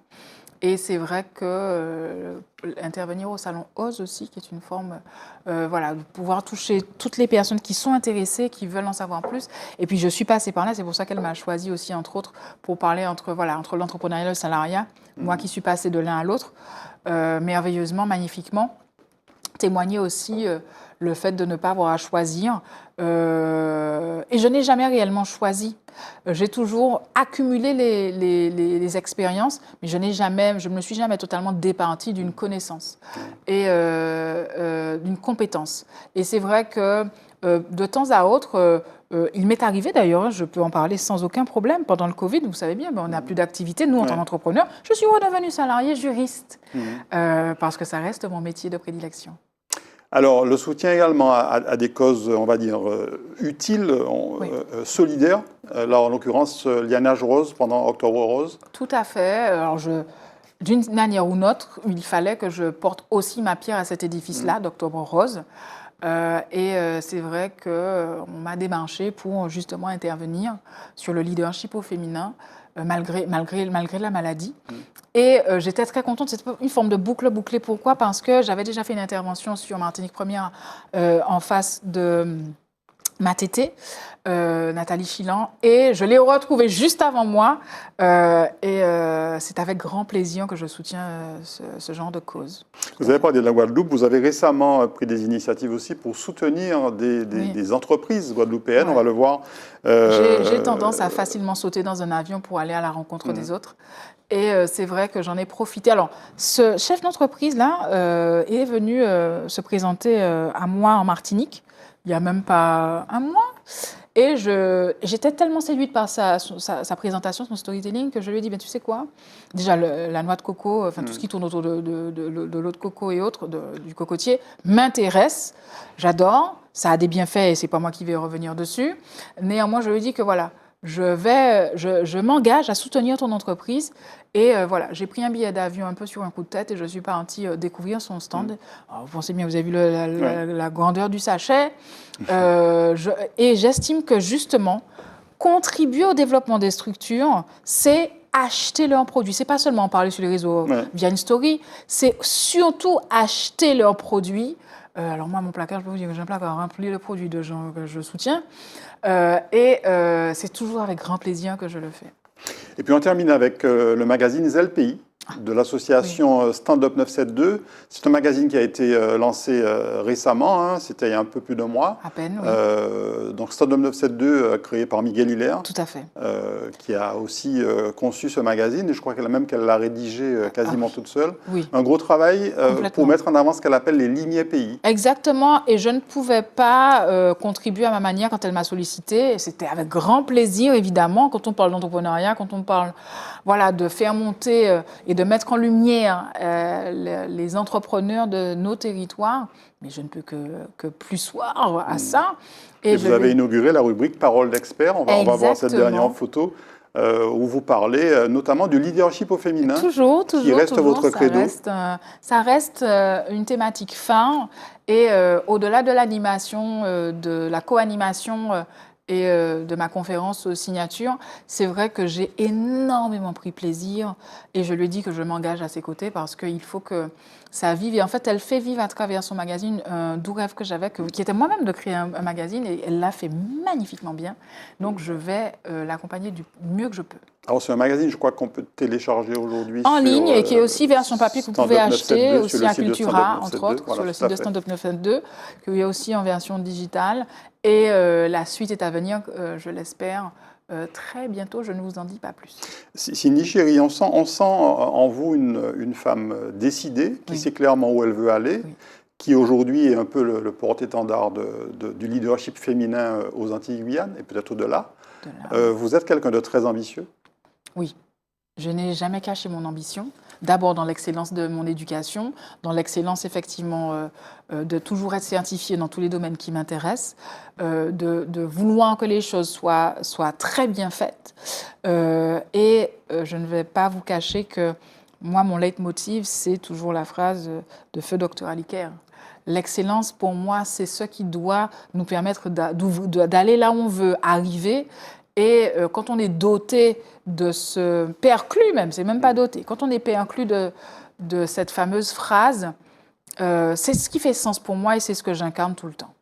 Speaker 2: Et c'est vrai que intervenir au salon OSE aussi, qui est une forme, voilà, de pouvoir toucher toutes les personnes qui sont intéressées, qui veulent en savoir plus. Et puis je suis passée par là, c'est pour ça qu'elle m'a choisi aussi, entre autres, pour parler entre l'entrepreneuriat et le salariat. Moi qui suis passée de l'un à l'autre, merveilleusement, magnifiquement. Témoigner aussi le fait de ne pas avoir à choisir. Et je n'ai jamais réellement choisi. J'ai toujours accumulé les expériences, mais je ne me suis jamais totalement départie d'une connaissance et d'une compétence. Et c'est vrai que de temps à autre, il m'est arrivé d'ailleurs, je peux en parler sans aucun problème, pendant le Covid, vous savez bien, on n'a plus d'activité, nous en tant qu'entrepreneurs, je suis redevenue salariée juriste, parce que ça reste mon métier de prédilection.
Speaker 1: Alors, le soutien également à des causes, on va dire, utiles, solidaires. Là, en l'occurrence, Lianage Rose pendant Octobre Rose.
Speaker 2: Tout à fait. Alors, d'une manière ou d'une autre, il fallait que je porte aussi ma pierre à cet édifice-là, d'Octobre Rose. C'est vrai qu'on m'a démarché pour justement intervenir sur le leadership au féminin, malgré la maladie. Et j'étais très contente, c'était une forme de boucle bouclée. Pourquoi? Parce que j'avais déjà fait une intervention sur Martinique Première en face de ma tétée, Nathalie Chilan, et je l'ai retrouvée juste avant moi. C'est avec grand plaisir que je soutiens ce genre de cause.
Speaker 1: Vous avez parlé de la Guadeloupe, vous avez récemment pris des initiatives aussi pour soutenir des entreprises guadeloupéennes, on va le voir.
Speaker 2: J'ai tendance à facilement sauter dans un avion pour aller à la rencontre des autres. Et c'est vrai que j'en ai profité. Alors, ce chef d'entreprise-là est venu se présenter à moi en Martinique, il n'y a même pas un mois. Et j'étais tellement séduite par sa présentation, son storytelling, que je lui ai dit, ben, tu sais quoi? Déjà, la noix de coco, enfin tout ce qui tourne autour de l'eau de coco et autres, du cocotier, m'intéresse. J'adore. Ça a des bienfaits et ce n'est pas moi qui vais revenir dessus. Néanmoins, je lui ai dit que voilà, je m'engage à soutenir ton entreprise. Et voilà, j'ai pris un billet d'avion un peu sur un coup de tête et je suis partie découvrir son stand. Alors, vous pensez bien, vous avez vu la grandeur du sachet. Et j'estime que justement, contribuer au développement des structures, c'est acheter leurs produits. C'est pas seulement en parler sur les réseaux via une story, c'est surtout acheter leurs produits. Alors moi, mon placard, je peux vous dire que j'ai un placard rempli de produits de gens que je soutiens. C'est toujours avec grand plaisir que je le fais.
Speaker 1: Et puis on termine avec le magazine ZELPI de l'association Stand Up 972. C'est un magazine qui a été lancé récemment, hein, c'était il y a un peu plus d'un mois.
Speaker 2: À peine, oui.
Speaker 1: Donc Stand Up 972, créé par Miguel Hilaire.
Speaker 2: Tout à fait.
Speaker 1: Qui a aussi conçu ce magazine, et je crois qu'elle l'a rédigé quasiment toute seule.
Speaker 2: Oui.
Speaker 1: Un gros travail pour mettre en avant ce qu'elle appelle les lignées pays.
Speaker 2: Exactement, et je ne pouvais pas contribuer à ma manière quand elle m'a sollicité. Et c'était avec grand plaisir, évidemment, quand on parle d'entrepreneuriat, quand on parle de faire monter et de mettre en lumière les entrepreneurs de nos territoires. Mais je ne peux que plus soir à ça.
Speaker 1: Et vous avez inauguré la rubrique Parole d'expert. On va voir cette dernière photo où vous parlez notamment du leadership au féminin.
Speaker 2: Toujours,
Speaker 1: qui reste votre credo.
Speaker 2: Ça reste une thématique phare. Et au-delà de l'animation, de la co-animation et de ma conférence signature, c'est vrai que j'ai énormément pris plaisir et je lui dis que je m'engage à ses côtés parce qu'il faut que ça vive. Et en fait, elle fait vivre à travers son magazine un doux rêve que j'avais, qui était moi-même de créer un magazine, et elle l'a fait magnifiquement bien. Donc, je vais l'accompagner du mieux que je peux.
Speaker 1: Alors, c'est un magazine, je crois qu'on peut télécharger aujourd'hui
Speaker 2: en ligne, et qui est aussi version papier que vous pouvez acheter, aussi à Cultura, entre autres, sur le site de Stand Up 972, qu'il y a aussi en version digitale. Et la suite est à venir, je l'espère, très bientôt. Je ne vous en dis pas plus.
Speaker 1: Cindy Chéri, on sent en vous une femme décidée, qui sait clairement où elle veut aller, qui aujourd'hui est un peu le porte-étendard du leadership féminin aux Antilles-Guyane, et peut-être au-delà. Vous êtes quelqu'un de très ambitieux?
Speaker 2: Oui, je n'ai jamais caché mon ambition. D'abord dans l'excellence de mon éducation, dans l'excellence effectivement de toujours être certifiée dans tous les domaines qui m'intéressent, de vouloir que les choses soient très bien faites. Je ne vais pas vous cacher que moi, mon leitmotiv, c'est toujours la phrase de feu Dr Aliker. L'excellence, pour moi, c'est ce qui doit nous permettre d'aller là où on veut arriver. Et quand on est doté de ce... perclus même, c'est même pas doté. Quand on est perclus de cette fameuse phrase, c'est ce qui fait sens pour moi et c'est ce que j'incarne tout le temps.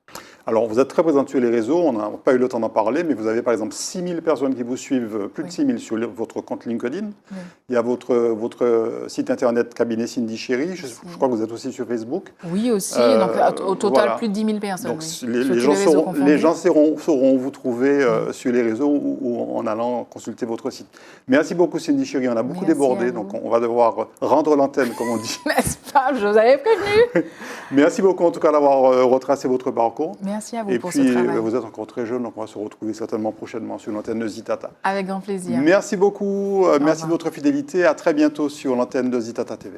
Speaker 1: Alors, vous êtes très présente sur les réseaux, on n'a pas eu le temps d'en parler, mais vous avez par exemple 6000 personnes qui vous suivent, plus de 6000 sur votre compte LinkedIn. Oui. Il y a votre site internet cabinet Cindy Chéri, je crois que vous êtes aussi sur Facebook.
Speaker 2: Oui, aussi, donc au total voilà. Plus de 10 000 personnes.
Speaker 1: Donc
Speaker 2: oui.
Speaker 1: les gens sauront vous trouver sur les réseaux ou en allant consulter votre site. Merci beaucoup Cindy Chéri, on a beaucoup débordé, donc on va devoir rendre l'antenne comme on dit.
Speaker 2: N'est-ce pas, je vous avais prévenu.
Speaker 1: Merci beaucoup en tout cas d'avoir retracé votre parcours.
Speaker 2: Merci à vous pour ce travail.
Speaker 1: Et puis, vous êtes encore très jeune, donc on va se retrouver certainement prochainement sur l'antenne de Zitata.
Speaker 2: Avec grand plaisir.
Speaker 1: Merci beaucoup, merci de votre fidélité. À très bientôt sur l'antenne de Zitata TV.